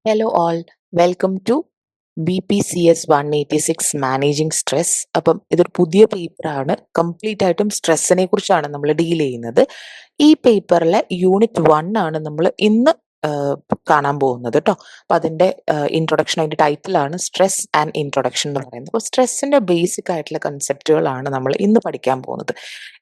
Hello all, welcome to BPCS 186 managing stress. അപ്പം ഇതൊരു പുതിയ പേപ്പറാണ്. കംപ്ലീറ്റ് ആയിട്ടും സ്ട്രെസ്സിനെ കുറിച്ചാണ് നമ്മൾ ഡീൽ ചെയ്യുന്നത്. ഈ പേപ്പറിലെ യൂണിറ്റ് 1 ആണ് നമ്മൾ ഇന്ന് കാണാൻ പോകുന്നത് കേട്ടോ. അപ്പം അതിൻ്റെ ഇൻട്രൊഡക്ഷൻ, അതിൻ്റെ ടൈറ്റിലാണ് സ്ട്രെസ് ആൻഡ് ഇൻട്രൊഡക്ഷൻ എന്ന് പറയുന്നത്. അപ്പോൾ സ്ട്രെസ്സിൻ്റെ ബേസിക് ആയിട്ടുള്ള കൺസെപ്റ്റുകളാണ് നമ്മൾ ഇന്ന് പഠിക്കാൻ പോകുന്നത്.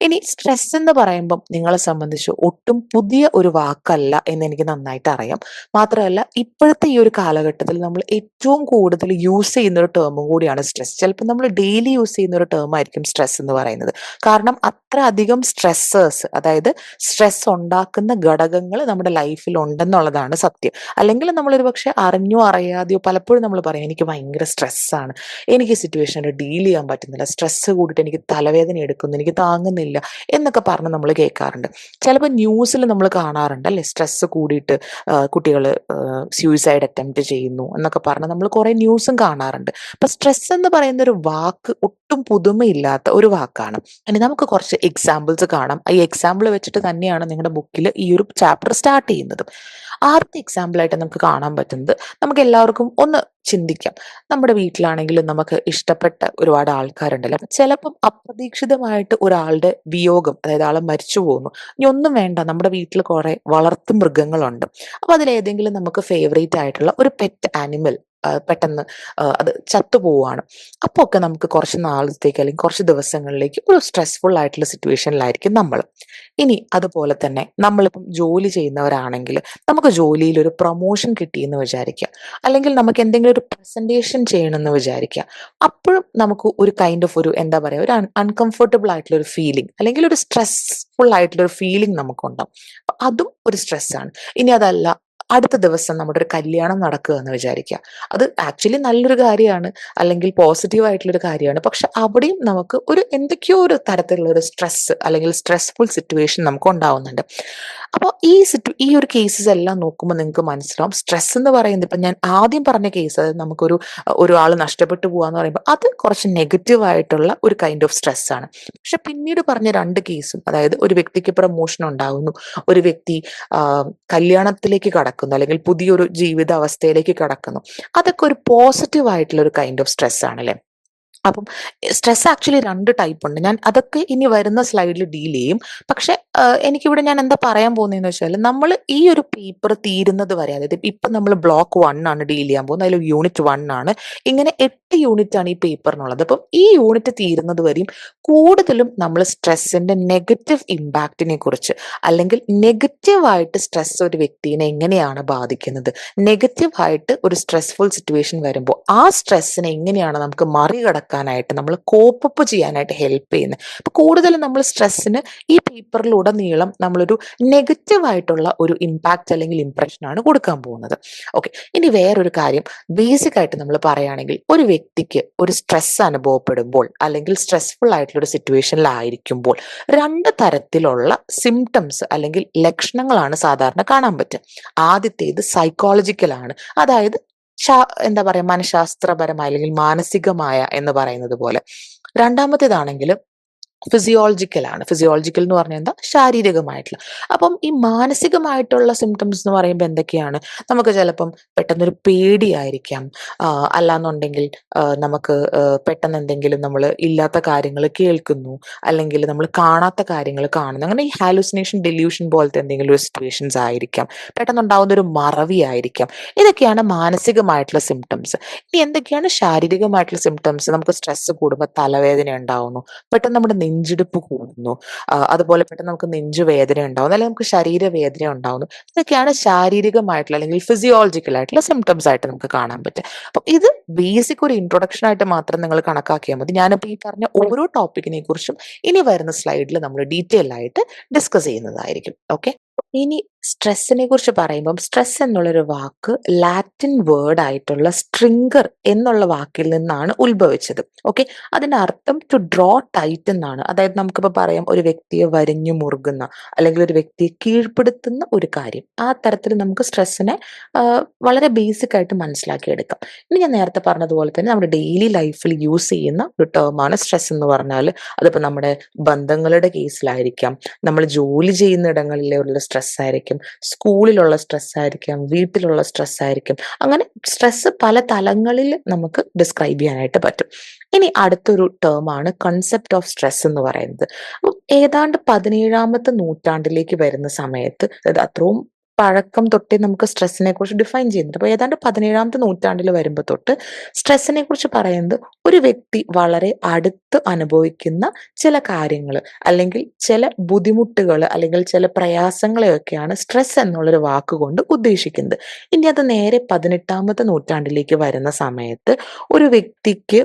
ഇനി സ്ട്രെസ് എന്ന് പറയുമ്പം നിങ്ങളെ സംബന്ധിച്ച് ഒട്ടും പുതിയ ഒരു വാക്കല്ല എന്ന് എനിക്ക് നന്നായിട്ട് അറിയാം. മാത്രമല്ല ഇപ്പോഴത്തെ ഈ ഒരു കാലഘട്ടത്തിൽ നമ്മൾ ഏറ്റവും കൂടുതൽ യൂസ് ചെയ്യുന്ന ഒരു ടേമും കൂടിയാണ് സ്ട്രെസ്. ചിലപ്പോൾ നമ്മൾ ഡെയിലി യൂസ് ചെയ്യുന്ന ഒരു ടേം ആയിരിക്കും സ്ട്രെസ് എന്ന് പറയുന്നത്. കാരണം അത്ര അധികം സ്ട്രെസ്സേഴ്സ്, അതായത് സ്ട്രെസ് ഉണ്ടാക്കുന്ന ഘടകങ്ങൾ നമ്മുടെ ലൈഫിൽ ഉണ്ടെന്നുള്ളതാണ് സത്യം. അല്ലെങ്കിൽ നമ്മളൊരു പക്ഷെ അറിഞ്ഞോ അറിയാതെയോ പലപ്പോഴും നമ്മൾ പറയും എനിക്ക് ഭയങ്കര സ്ട്രെസ്സാണ്, എനിക്ക് സിറ്റുവേഷനിൽ ഡീൽ ചെയ്യാൻ പറ്റുന്നില്ല, സ്ട്രെസ്സ് കൂടിയിട്ട് എനിക്ക് തലവേദന എടുക്കുന്നു, എനിക്ക് താങ്ങുന്നില്ല എന്നൊക്കെ പറഞ്ഞ് നമ്മൾ കേൾക്കാറുണ്ട്. ചിലപ്പോൾ ന്യൂസിൽ നമ്മൾ കാണാറുണ്ട് അല്ലേ, സ്ട്രെസ്സ് കൂടിയിട്ട് കുട്ടികൾ സ്യൂയിസൈഡ് അറ്റംപ്റ്റ് ചെയ്യുന്നു എന്നൊക്കെ പറഞ്ഞ് നമ്മൾ കുറേ ന്യൂസും കാണാറുണ്ട്. അപ്പം സ്ട്രെസ് എന്ന് പറയുന്ന ഒരു വാക്ക് ഒട്ടും പുതുമയില്ലാത്ത ഒരു വാക്കാണ്. ഇനി നമുക്ക് കുറച്ച് എക്സാമ്പിൾസ് കാണാം. ഈ എക്സാമ്പിൾ വെച്ചിട്ട് തന്നെയാണ് നിങ്ങളുടെ ബുക്കിൽ ഈ ഒരു ചാപ്റ്റർ സ്റ്റാർട്ട് ചെയ്യുന്നത്. ആദ്യത്തെ എക്സാമ്പിളായിട്ട് നമുക്ക് കാണാൻ പറ്റുന്നത്, നമുക്ക് എല്ലാവർക്കും ഒന്ന് ചിന്തിക്കാം. നമ്മുടെ വീട്ടിലാണെങ്കിലും നമുക്ക് ഇഷ്ടപ്പെട്ട ഒരുപാട് ആൾക്കാരുണ്ടല്ലോ. അപ്പം ചിലപ്പം അപ്രതീക്ഷിതമായിട്ട് ഒരാളുടെ വിയോഗം, അതായത് ആൾ മരിച്ചു പോകുന്നു. ഇനി ഒന്നും വേണ്ട, നമ്മുടെ വീട്ടിൽ കുറേ വളർത്തു മൃഗങ്ങളുണ്ട്. അപ്പോൾ അതിലേതെങ്കിലും നമുക്ക് ഫേവറേറ്റ് ആയിട്ടുള്ള ഒരു പെറ്റ് ആനിമൽ പെട്ടെന്ന് അത് ചത്തുപോവുകയാണ്. അപ്പോൾ ഒക്കെ നമുക്ക് കുറച്ച് നാളത്തേക്ക് അല്ലെങ്കിൽ കുറച്ച് ദിവസങ്ങളിലേക്ക് ഒരു സ്ട്രെസ്ഫുൾ ആയിട്ടുള്ള സിറ്റുവേഷനിലായിരിക്കും നമ്മൾ. ഇനി അതുപോലെ തന്നെ നമ്മളിപ്പം ജോലി ചെയ്യുന്നവരാണെങ്കിൽ നമുക്ക് ജോലിയിൽ ഒരു പ്രൊമോഷൻ കിട്ടിയെന്ന് വിചാരിക്കുക, അല്ലെങ്കിൽ നമുക്ക് എന്തെങ്കിലും ഒരു പ്രസൻറ്റേഷൻ ചെയ്യണമെന്ന് വിചാരിക്കുക. അപ്പോഴും നമുക്ക് ഒരു കൈൻഡ് ഓഫ് ഒരു എന്താ പറയുക, ഒരു അൺകംഫർട്ടബിൾ ആയിട്ടുള്ള ഒരു ഫീലിംഗ്, അല്ലെങ്കിൽ ഒരു സ്ട്രെസ്ഫുൾ ആയിട്ടുള്ള ഒരു ഫീലിംഗ് നമുക്കുണ്ടാവും. അപ്പം അതും ഒരു സ്ട്രെസ്സാണ്. ഇനി അതല്ല, അടുത്ത ദിവസം നമ്മുടെ ഒരു കല്യാണം നടക്കുക എന്ന് വിചാരിക്കുക. അത് ആക്ച്വലി നല്ലൊരു കാര്യമാണ്, അല്ലെങ്കിൽ പോസിറ്റീവ് ആയിട്ടുള്ളൊരു കാര്യമാണ്. പക്ഷെ അവിടെയും നമുക്ക് ഒരു എന്തൊക്കെയോ ഒരു തരത്തിലുള്ള ഒരു സ്ട്രെസ് അല്ലെങ്കിൽ സ്ട്രെസ്ഫുൾ സിറ്റുവേഷൻ നമുക്ക് ഉണ്ടാവുന്നുണ്ട്. അപ്പോൾ ഈ ഒരു കേസസ് എല്ലാം നോക്കുമ്പോൾ നിങ്ങൾക്ക് മനസ്സിലാവും സ്ട്രെസ് എന്ന് പറയുന്നത്, ഇപ്പം ഞാൻ ആദ്യം പറഞ്ഞ കേസ്, അതായത് ഒരാൾ നഷ്ടപ്പെട്ടു പോകാന്ന് പറയുമ്പോൾ അത് കുറച്ച് നെഗറ്റീവ് ആയിട്ടുള്ള ഒരു കൈൻഡ് ഓഫ് സ്ട്രെസ് ആണ്. പക്ഷെ പിന്നീട് പറഞ്ഞ രണ്ട് കേസും, അതായത് ഒരു വ്യക്തിക്ക് പ്രമോഷൻ ഉണ്ടാകുന്നു, ഒരു വ്യക്തി കല്യാണത്തിലേക്ക് കടക്കുന്നു, അല്ലെങ്കിൽ പുതിയൊരു ജീവിത അവസ്ഥയിലേക്ക് കടക്കുന്നു, അതൊക്കെ ഒരു പോസിറ്റീവ് ആയിട്ടുള്ള ഒരു കൈൻഡ് ഓഫ് സ്ട്രെസ് ആണല്ലേ. അപ്പം സ്ട്രെസ് ആക്ച്വലി രണ്ട് ടൈപ്പ് ഉണ്ട്. ഞാൻ അതൊക്കെ ഇനി വരുന്ന സ്ലൈഡിൽ ഡീൽ ചെയ്യും. പക്ഷെ എനിക്കിവിടെ ഞാൻ എന്താ പറയാൻ പോകുന്നതെന്ന് വെച്ചാൽ, നമ്മൾ ഈ ഒരു പേപ്പർ തീരുന്നത് വരെ, അതായത് ഇപ്പം നമ്മൾ ബ്ലോക്ക് 1 ആണ് ഡീൽ ചെയ്യാൻ പോകുന്നത്, അതിൽ യൂണിറ്റ് 1 ആണ്. ഇങ്ങനെ 8 യൂണിറ്റ് ആണ് ഈ പേപ്പറിനുള്ളത്. അപ്പം ഈ യൂണിറ്റ് തീരുന്നത് വരെയും കൂടുതലും നമ്മൾ സ്ട്രെസ്സിന്റെ നെഗറ്റീവ് ഇമ്പാക്റ്റിനെ കുറിച്ച്, അല്ലെങ്കിൽ നെഗറ്റീവായിട്ട് സ്ട്രെസ് ഒരു വ്യക്തിനെ എങ്ങനെയാണ് ബാധിക്കുന്നത്, നെഗറ്റീവായിട്ട് ഒരു സ്ട്രെസ്ഫുൾ സിറ്റുവേഷൻ വരുമ്പോൾ ആ സ്ട്രെസ്സിനെ എങ്ങനെയാണ് നമുക്ക് മറികടക്കാനായിട്ട്, നമ്മൾ കോപ്പപ്പ് ചെയ്യാനായിട്ട് ഹെൽപ്പ് ചെയ്യുന്നത്. അപ്പോൾ കൂടുതലും നമ്മൾ സ്ട്രെസ്സിന് ഈ പേപ്പറിലുടനീളം നമ്മളൊരു നെഗറ്റീവായിട്ടുള്ള ഒരു ഇമ്പാക്റ്റ് അല്ലെങ്കിൽ ഇംപ്രഷനാണ് കൊടുക്കാൻ പോകുന്നത്. ഓക്കെ, ഇനി വേറൊരു കാര്യം ബേസിക് ആയിട്ട് നമ്മൾ പറയുകയാണെങ്കിൽ, ഒരു വ്യക്തിക്ക് ഒരു സ്ട്രെസ് അനുഭവപ്പെടുമ്പോൾ അല്ലെങ്കിൽ സ്ട്രെസ്ഫുൾ ആയിട്ടുള്ള ഒരു സിറ്റുവേഷനിലായിരിക്കുമ്പോൾ രണ്ട് തരത്തിലുള്ള സിംറ്റംസ് അല്ലെങ്കിൽ ലക്ഷണങ്ങളാണ് സാധാരണ കാണാൻ പറ്റുക. ആദ്യത്തേത് സൈക്കോളജിക്കലാണ്, അതായത് എന്താ പറയാ, മനഃശാസ്ത്രപരമായ അല്ലെങ്കിൽ മാനസികമായ എന്ന് പറയുന്നത് പോലെ. രണ്ടാമത്തേതാണെങ്കിൽ ഫിസിയോളജിക്കലാണ്. ഫിസിയോളജിക്കൽ എന്ന് പറഞ്ഞാൽ എന്താ, ശാരീരികമായിട്ടുള്ള. അപ്പം ഈ മാനസികമായിട്ടുള്ള സിംറ്റംസ് എന്ന് പറയുമ്പോൾ എന്തൊക്കെയാണ്, നമുക്ക് ചിലപ്പം പെട്ടെന്നൊരു പേടിയായിരിക്കാം, അല്ലാന്നുണ്ടെങ്കിൽ നമുക്ക് പെട്ടെന്ന് എന്തെങ്കിലും നമ്മൾ ഇല്ലാത്ത കാര്യങ്ങൾ കേൾക്കുന്നു, അല്ലെങ്കിൽ നമ്മൾ കാണാത്ത കാര്യങ്ങൾ കാണുന്നു, അങ്ങനെ ഈ ഹാലുസിനേഷൻ ഡെല്യൂഷൻ പോലത്തെ എന്തെങ്കിലും ഒരു സിറ്റുവേഷൻസ് ആയിരിക്കാം, പെട്ടെന്നുണ്ടാവുന്ന ഒരു മറവി ആയിരിക്കാം. ഇതൊക്കെയാണ് മാനസികമായിട്ടുള്ള സിംറ്റംസ്. ഇനി എന്തൊക്കെയാണ് ശാരീരികമായിട്ടുള്ള സിംറ്റംസ്, നമുക്ക് സ്ട്രെസ് കൂടുമ്പോൾ തലവേദന ഉണ്ടാവുന്നു, പെട്ടെന്ന് നമ്മുടെ നെഞ്ചിടിപ്പ് കൂടുന്നു, അതുപോലെ പെട്ടെന്ന് നമുക്ക് നെഞ്ചുവേദന ഉണ്ടാവുന്നു, അല്ലെങ്കിൽ നമുക്ക് ശരീരവേദന ഉണ്ടാവുന്നു. ഇതൊക്കെയാണ് ശാരീരികമായിട്ടുള്ള അല്ലെങ്കിൽ ഫിസിയോളജിക്കൽ ആയിട്ടുള്ള സിംറ്റംസ് ആയിട്ട് നമുക്ക് കാണാൻ പറ്റും. അപ്പം ഇത് ബേസിക് ഒരു ഇൻട്രൊഡക്ഷൻ ആയിട്ട് മാത്രം നിങ്ങൾ കണക്കാക്കിയാൽ മതി. ഞാനിപ്പോൾ ഈ പറഞ്ഞ ഓരോ ടോപ്പിക്കിനെ കുറിച്ചും ഇനി വരുന്ന സ്ലൈഡിൽ നമ്മൾ ഡീറ്റെയിൽ ആയിട്ട് ഡിസ്കസ് ചെയ്യുന്നതായിരിക്കും. ഓക്കെ, ഇനി സ്ട്രെസ്സിനെ കുറിച്ച് പറയുമ്പം സ്ട്രെസ് എന്നുള്ളൊരു വാക്ക് ലാറ്റിൻ വേർഡ് ആയിട്ടുള്ള സ്ട്രിംഗർ എന്നുള്ള വാക്കിൽ നിന്നാണ് ഉത്ഭവിച്ചത്. ഓക്കെ. അതിന്റെ അർത്ഥം ടു ഡ്രോ ടൈറ്റ് എന്നാണ്. അതായത് നമുക്കിപ്പോൾ പറയാം ഒരു വ്യക്തിയെ വരിഞ്ഞു മുറുകുന്ന അല്ലെങ്കിൽ ഒരു വ്യക്തിയെ കീഴ്പ്പെടുത്തുന്ന ഒരു കാര്യം. ആ തരത്തിൽ നമുക്ക് സ്ട്രെസ്സിനെ വളരെ ബേസിക് ആയിട്ട് മനസ്സിലാക്കിയെടുക്കാം. ഇനി ഞാൻ നേരത്തെ പറഞ്ഞതുപോലെ തന്നെ നമ്മുടെ ഡെയിലി ലൈഫിൽ യൂസ് ചെയ്യുന്ന ഒരു ടേമാണ് സ്ട്രെസ് എന്ന് പറഞ്ഞാൽ. അതിപ്പോൾ നമ്മുടെ ബന്ധങ്ങളുടെ കേസിലായിരിക്കാം, നമ്മൾ ജോലി ചെയ്യുന്ന ഇടങ്ങളിലുള്ള സ്ട്രെസ് ആയിരിക്കും, സ്കൂളിലുള്ള സ്ട്രെസ് ആയിരിക്കാം, വീട്ടിലുള്ള സ്ട്രെസ് ആയിരിക്കും. അങ്ങനെ സ്ട്രെസ് പല തലങ്ങളിൽ നമുക്ക് ഡിസ്ക്രൈബ് ചെയ്യാനായിട്ട് പറ്റും. ഇനി അടുത്തൊരു ടേമാണ് കൺസെപ്റ്റ് ഓഫ് സ്ട്രെസ് എന്ന് പറയുന്നത്. അപ്പം ഏതാണ്ട് 17ാമത്തെ നൂറ്റാണ്ടിലേക്ക് വരുന്ന സമയത്ത്, അതായത് അത്രയും പഴക്കം തൊട്ടേ നമുക്ക് സ്ട്രെസ്സിനെ കുറിച്ച് ഡിഫൈൻ ചെയ്യുന്നുണ്ട്. അപ്പോൾ ഏതാണ്ട് 17ാമത്തെ നൂറ്റാണ്ടിൽ വരുമ്പോൾ തൊട്ട് സ്ട്രെസ്സിനെ കുറിച്ച് പറയുന്നത് ഒരു വ്യക്തി വളരെ അടുത്ത് അനുഭവിക്കുന്ന ചില കാര്യങ്ങൾ അല്ലെങ്കിൽ ചില ബുദ്ധിമുട്ടുകൾ അല്ലെങ്കിൽ ചില പ്രയാസങ്ങളെയൊക്കെയാണ് സ്ട്രെസ് എന്നുള്ളൊരു വാക്കുകൊണ്ട് ഉദ്ദേശിക്കുന്നത്. ഇനി അത് നേരെ 18ാമത്തെ നൂറ്റാണ്ടിലേക്ക് വരുന്ന സമയത്ത് ഒരു വ്യക്തിക്ക്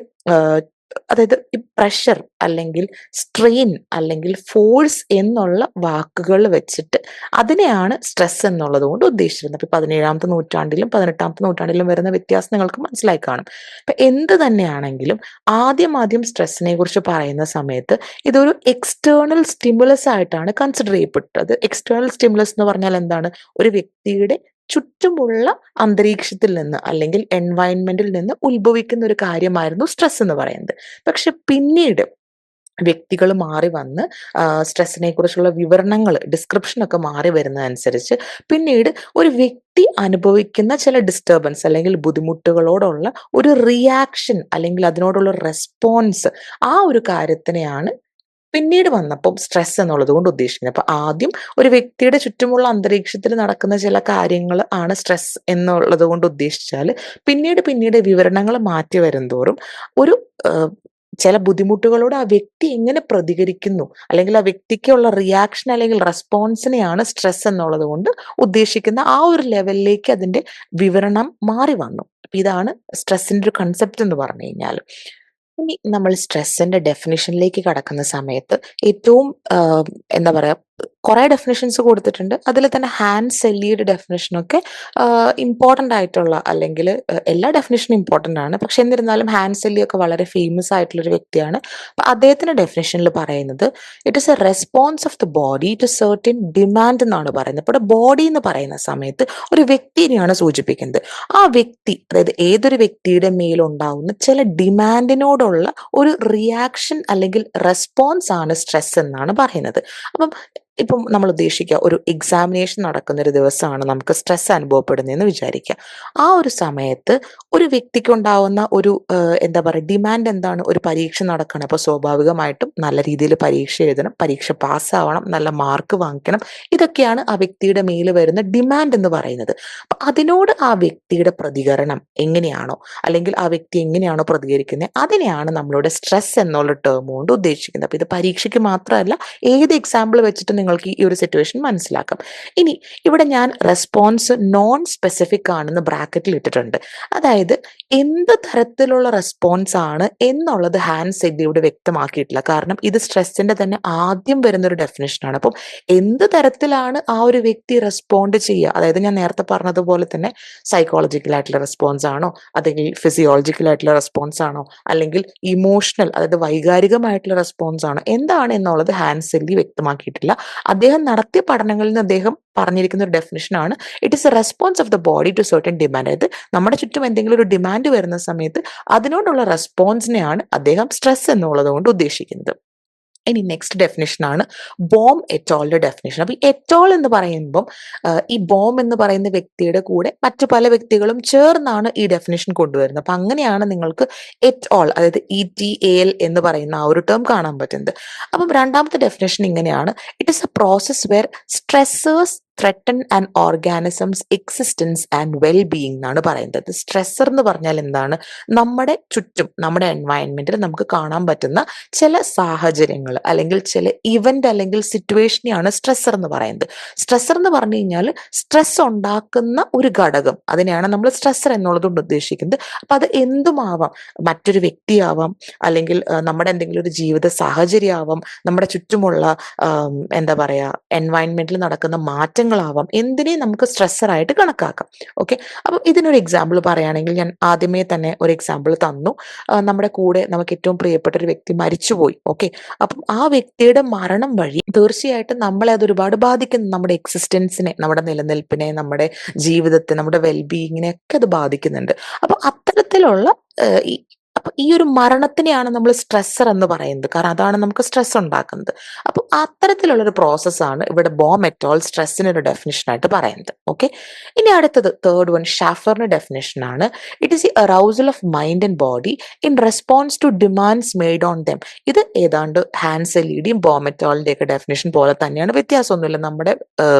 അതായത് ഈ പ്രഷർ അല്ലെങ്കിൽ സ്ട്രെയിൻ അല്ലെങ്കിൽ ഫോഴ്സ് എന്നുള്ള വാക്കുകൾ വെച്ചിട്ട് അതിനെയാണ് സ്ട്രെസ് എന്നുള്ളത് കൊണ്ട് ഉദ്ദേശിച്ചിരുന്നത്. അപ്പൊ 17ാമത്തെ നൂറ്റാണ്ടിലും 18ാമത്തെ നൂറ്റാണ്ടിലും വരുന്ന വ്യത്യാസം നിങ്ങൾക്ക് മനസ്സിലായി കാണും. അപ്പൊ എന്ത് തന്നെയാണെങ്കിലും ആദ്യം സ്ട്രെസ്സിനെ കുറിച്ച് പറയുന്ന സമയത്ത് ഇതൊരു എക്സ്റ്റേണൽ സ്റ്റിമുലസ് ആയിട്ടാണ് കൺസിഡർ ചെയ്യപ്പെട്ടത്. എക്സ്റ്റേണൽ സ്റ്റിമുലസ് എന്ന് പറഞ്ഞാൽ എന്താണ്? ഒരു വ്യക്തിയുടെ ചുറ്റുമുള്ള അന്തരീക്ഷത്തിൽ നിന്ന് അല്ലെങ്കിൽ എൻവയൺമെന്റിൽ നിന്ന് ഉത്ഭവിക്കുന്ന ഒരു കാര്യമായിരുന്നു സ്ട്രെസ് എന്ന് പറയുന്നത്. പക്ഷെ പിന്നീട് വ്യക്തികൾ മാറി വന്ന് സ്ട്രെസ്സിനെ കുറിച്ചുള്ള വിവരണങ്ങൾ ഡിസ്ക്രിപ്ഷനൊക്കെ മാറി വരുന്നതനുസരിച്ച് പിന്നീട് ഒരു വ്യക്തി അനുഭവിക്കുന്ന ചില ഡിസ്റ്റർബൻസ് അല്ലെങ്കിൽ ബുദ്ധിമുട്ടുകളോടുള്ള ഒരു റിയാക്ഷൻ അല്ലെങ്കിൽ അതിനോടുള്ള റെസ്പോൺസ്, ആ ഒരു കാര്യത്തിനെയാണ് പിന്നീട് വന്നപ്പം സ്ട്രെസ് എന്നുള്ളത് കൊണ്ട് ഉദ്ദേശിക്കുന്നത്. അപ്പൊ ആദ്യം ഒരു വ്യക്തിയുടെ ചുറ്റുമുള്ള അന്തരീക്ഷത്തിൽ നടക്കുന്ന ചില കാര്യങ്ങൾ ആണ് സ്ട്രെസ് എന്നുള്ളത് കൊണ്ട് ഉദ്ദേശിച്ചാൽ പിന്നീട് വിവരണങ്ങൾ മാറ്റി വരുംതോറും ഒരു ചില ബുദ്ധിമുട്ടുകളോട് ആ വ്യക്തി എങ്ങനെ പ്രതികരിക്കുന്നു അല്ലെങ്കിൽ ആ വ്യക്തിക്കുള്ള റിയാക്ഷൻ അല്ലെങ്കിൽ റെസ്പോൺസിനെയാണ് സ്ട്രെസ് എന്നുള്ളത് കൊണ്ട് ഉദ്ദേശിക്കുന്ന ആ ഒരു ലെവലിലേക്ക് അതിന്റെ വിവരണം മാറി വന്നു. അപ്പൊ ഇതാണ് സ്ട്രെസ്സിന്റെ ഒരു കൺസെപ്റ്റ് എന്ന് പറഞ്ഞു കഴിഞ്ഞാൽ. ഇനി നമ്മൾ സ്ട്രെസ്സിന്റെ ഡെഫിനിഷനിലേക്ക് കടക്കുന്ന സമയത്ത് ഏറ്റവും എന്താ പറയാ, കുറെ ഡെഫിനിഷൻസ് കൊടുത്തിട്ടുണ്ട്. അതിൽ തന്നെ ഹാൻഡ് സെല്ലിയുടെ ഡെഫിനിഷനൊക്കെ ഇമ്പോർട്ടൻ്റ് ആയിട്ടുള്ള അല്ലെങ്കിൽ എല്ലാ ഡെഫിനിഷനും ഇമ്പോർട്ടൻ്റ് ആണ്. പക്ഷെ എന്നിരുന്നാലും ഹാൻഡ് സെല്ലിയൊക്കെ വളരെ ഫേമസ് ആയിട്ടുള്ള ഒരു വ്യക്തിയാണ്. അപ്പൊ അദ്ദേഹത്തിന്റെ ഡെഫിനിഷനിൽ പറയുന്നത് it is a response of the body to certain demand എന്നാണ് പറയുന്നത്. അപ്പോൾ ബോഡി എന്ന് പറയുന്ന സമയത്ത് ഒരു വ്യക്തിനെയാണ് സൂചിപ്പിക്കുന്നത്. ആ വ്യക്തി, അതായത് ഏതൊരു വ്യക്തിയുടെ മേലുണ്ടാവുന്ന ചില ഡിമാൻഡിനോടുള്ള ഒരു റിയാക്ഷൻ അല്ലെങ്കിൽ റെസ്പോൺസ് ആണ് സ്ട്രെസ് എന്നാണ് പറയുന്നത്. അപ്പം ഇപ്പം നമ്മൾ ഉദ്ദേശിക്കുക ഒരു എക്സാമിനേഷൻ നടക്കുന്ന ഒരു ദിവസമാണ് നമുക്ക് സ്ട്രെസ് അനുഭവപ്പെടുന്നതെന്ന് വിചാരിക്കുക. ആ ഒരു സമയത്ത് ഒരു വ്യക്തിക്ക് ഉണ്ടാവുന്ന ഒരു എന്താ പറയുക, ഡിമാൻഡ് എന്താണ്? ഒരു പരീക്ഷ നടക്കണം. അപ്പോൾ സ്വാഭാവികമായിട്ടും നല്ല രീതിയിൽ പരീക്ഷ എഴുതണം, പരീക്ഷ പാസ്സാവണം, നല്ല മാർക്ക് വാങ്ങിക്കണം. ഇതൊക്കെയാണ് ആ വ്യക്തിയുടെ മേൽ വരുന്ന ഡിമാൻഡ് എന്ന് പറയുന്നത്. അപ്പൊ അതിനോട് ആ വ്യക്തിയുടെ പ്രതികരണം എങ്ങനെയാണോ അല്ലെങ്കിൽ ആ വ്യക്തി എങ്ങനെയാണോ പ്രതികരിക്കുന്നത് അതിനെയാണ് നമ്മളുടെ സ്ട്രെസ് എന്നുള്ള ടേം കൊണ്ട് ഉദ്ദേശിക്കുന്നത്. അപ്പൊ ഇത് പരീക്ഷയ്ക്ക് മാത്രമല്ല, ഏത് എക്സാമ്പിൾ വെച്ചിട്ട് നിങ്ങൾക്ക് ഈ ഒരു സിറ്റുവേഷൻ മനസ്സിലാക്കാം. ഇനി ഇവിടെ ഞാൻ റെസ്പോൺസ് നോൺ സ്പെസിഫിക് ആണെന്ന് ബ്രാക്കറ്റിൽ ഇട്ടിട്ടുണ്ട്. അതായത് എന്ത് തരത്തിലുള്ള റെസ്പോൺസ് ആണ് എന്നുള്ളത് ഹാൻഡ് സെല്ലിയുടെ വ്യക്തമാക്കിയിട്ടില്ല. കാരണം ഇത് സ്ട്രെസ്സിന്റെ തന്നെ ആദ്യം വരുന്ന ഒരു ഡെഫിനേഷനാണ്. അപ്പം എന്ത് തരത്തിലാണ് ആ ഒരു വ്യക്തി റെസ്പോണ്ട് ചെയ്യുക, അതായത് ഞാൻ നേരത്തെ പറഞ്ഞതുപോലെ തന്നെ സൈക്കോളജിക്കൽ ആയിട്ടുള്ള റെസ്പോൺസ് ആണോ, അല്ലെങ്കിൽ ഫിസിയോളജിക്കൽ ആയിട്ടുള്ള റെസ്പോൺസ് ആണോ, അല്ലെങ്കിൽ ഇമോഷണൽ അതായത് വൈകാരികമായിട്ടുള്ള റെസ്പോൺസ് ആണോ, എന്താണ് എന്നുള്ളത് ഹാൻഡ് സെല്ലി വ്യക്തമാക്കിയിട്ടില്ല. അദ്ദേഹം നടത്തിയ പഠനങ്ങളിൽ നിന്ന് അദ്ദേഹം പറഞ്ഞിരിക്കുന്ന ഒരു ഡെഫിനിഷനാണ് it is a response of the body to certain demand. അതായത് നമ്മുടെ ചുറ്റും എന്തെങ്കിലും ഒരു ഡിമാൻഡ് വരുന്ന സമയത്ത് അതിനോടുള്ള റെസ്പോൺസിനെയാണ് അദ്ദേഹം സ്ട്രെസ് എന്നുള്ളത് കൊണ്ട് ഉദ്ദേശിക്കുന്നത്. ഇനി നെക്സ്റ്റ് ഡെഫിനിഷനാണ് ബോം എറ്റോളിന്റെ ഡെഫിനിഷൻ. അപ്പൊ ഈ എറ്റോൾ എന്ന് പറയുമ്പം ഈ ബോം എന്ന് പറയുന്ന വ്യക്തിയുടെ കൂടെ മറ്റു പല വ്യക്തികളും ചേർന്നാണ് ഈ ഡെഫിനിഷൻ കൊണ്ടുവരുന്നത്. അപ്പൊ അങ്ങനെയാണ് നിങ്ങൾക്ക് എറ്റോൾ, അതായത് ETAL എന്ന് പറയുന്ന ആ ഒരു ടേം കാണാൻ പറ്റുന്നത്. അപ്പം രണ്ടാമത്തെ ഡെഫിനിഷൻ ഇങ്ങനെയാണ്: it is a process where stressors threaten and organisms existence and well being എന്നാണ് പറയുന്നത്. സ്ട്രെസ്സർ എന്ന് പറഞ്ഞാൽ എന്താണ്? നമ്മുടെ ചുറ്റും നമ്മുടെ എൻവയൺമെന്റിൽ നമുക്ക് കാണാൻ പറ്റുന്ന ചില സാഹചര്യങ്ങൾ അല്ലെങ്കിൽ ചില ഇവന്റ് അല്ലെങ്കിൽ സിറ്റുവേഷനെയാണ് സ്ട്രെസ്സർ എന്ന് പറയുന്നത്. സ്ട്രെസ്സർ എന്ന് പറഞ്ഞു കഴിഞ്ഞാൽ സ്ട്രെസ് ഉണ്ടാക്കുന്ന ഒരു ഘടകം, അതിനെയാണ് നമ്മൾ സ്ട്രെസ്സർ എന്നുള്ളതുകൊണ്ട് ഉദ്ദേശിക്കുന്നത്. അപ്പൊ അത് എന്തുമാവാം, മറ്റൊരു വ്യക്തിയാവാം, അല്ലെങ്കിൽ നമ്മുടെ എന്തെങ്കിലും ഒരു ജീവിത സാഹചര്യമാവാം, നമ്മുടെ ചുറ്റുമുള്ള എന്താ പറയാ എൻവയൺമെന്റിൽ നടക്കുന്ന മാറ്റങ്ങൾ മാറ്റങ്ങളാവാം, എന്തിനേയും നമുക്ക് സ്ട്രെസ്സറായിട്ട് കണക്കാക്കാം. ഓക്കെ. അപ്പം ഇതിനൊരു എക്സാമ്പിൾ പറയുകയാണെങ്കിൽ ഞാൻ ആദ്യമേ തന്നെ ഒരു എക്സാമ്പിൾ തന്നു. നമ്മുടെ കൂടെ നമുക്ക് ഏറ്റവും പ്രിയപ്പെട്ട ഒരു വ്യക്തി മരിച്ചുപോയി. ഓക്കെ. അപ്പം ആ വ്യക്തിയുടെ മരണം വഴി തീർച്ചയായിട്ടും നമ്മളെ അത് ഒരുപാട് ബാധിക്കുന്നു. നമ്മുടെ എക്സിസ്റ്റൻസിനെ, നമ്മുടെ നിലനിൽപ്പിനെ, നമ്മുടെ ജീവിതത്തെ, നമ്മുടെ വെൽബീയിങ്ങിനെയൊക്കെ അത് ബാധിക്കുന്നുണ്ട്. അപ്പൊ അത്തരത്തിലുള്ള ഈ അപ്പൊ ഈ ഒരു മരണത്തിനെയാണ് നമ്മൾ സ്ട്രെസ്സർ എന്ന് പറയുന്നത്. കാരണം അതാണ് നമുക്ക് സ്ട്രെസ് ഉണ്ടാക്കുന്നത്. അപ്പൊ അത്തരത്തിലുള്ള ഒരു പ്രോസസ്സാണ് ഇവിടെ ബോമെറ്റോൾ സ്ട്രെസ്സിന് ഒരു ഡെഫിനിഷൻ ആയിട്ട് പറയുന്നത്. ഓക്കെ. ഇനി അടുത്തത് തേർഡ് വൺ ഷാഫറിന്റെ ഡെഫിനിഷൻ ആണ്. It is the arousal of mind and body in response to demands made on them. ഇത് ഏതാണ്ട് ഹാൻസെലിയുടെയും ബോമെറ്റോളിന്റെ ഒക്കെ ഡെഫിനിഷൻ പോലെ തന്നെയാണ്, വ്യത്യാസമൊന്നുമില്ല. നമ്മുടെ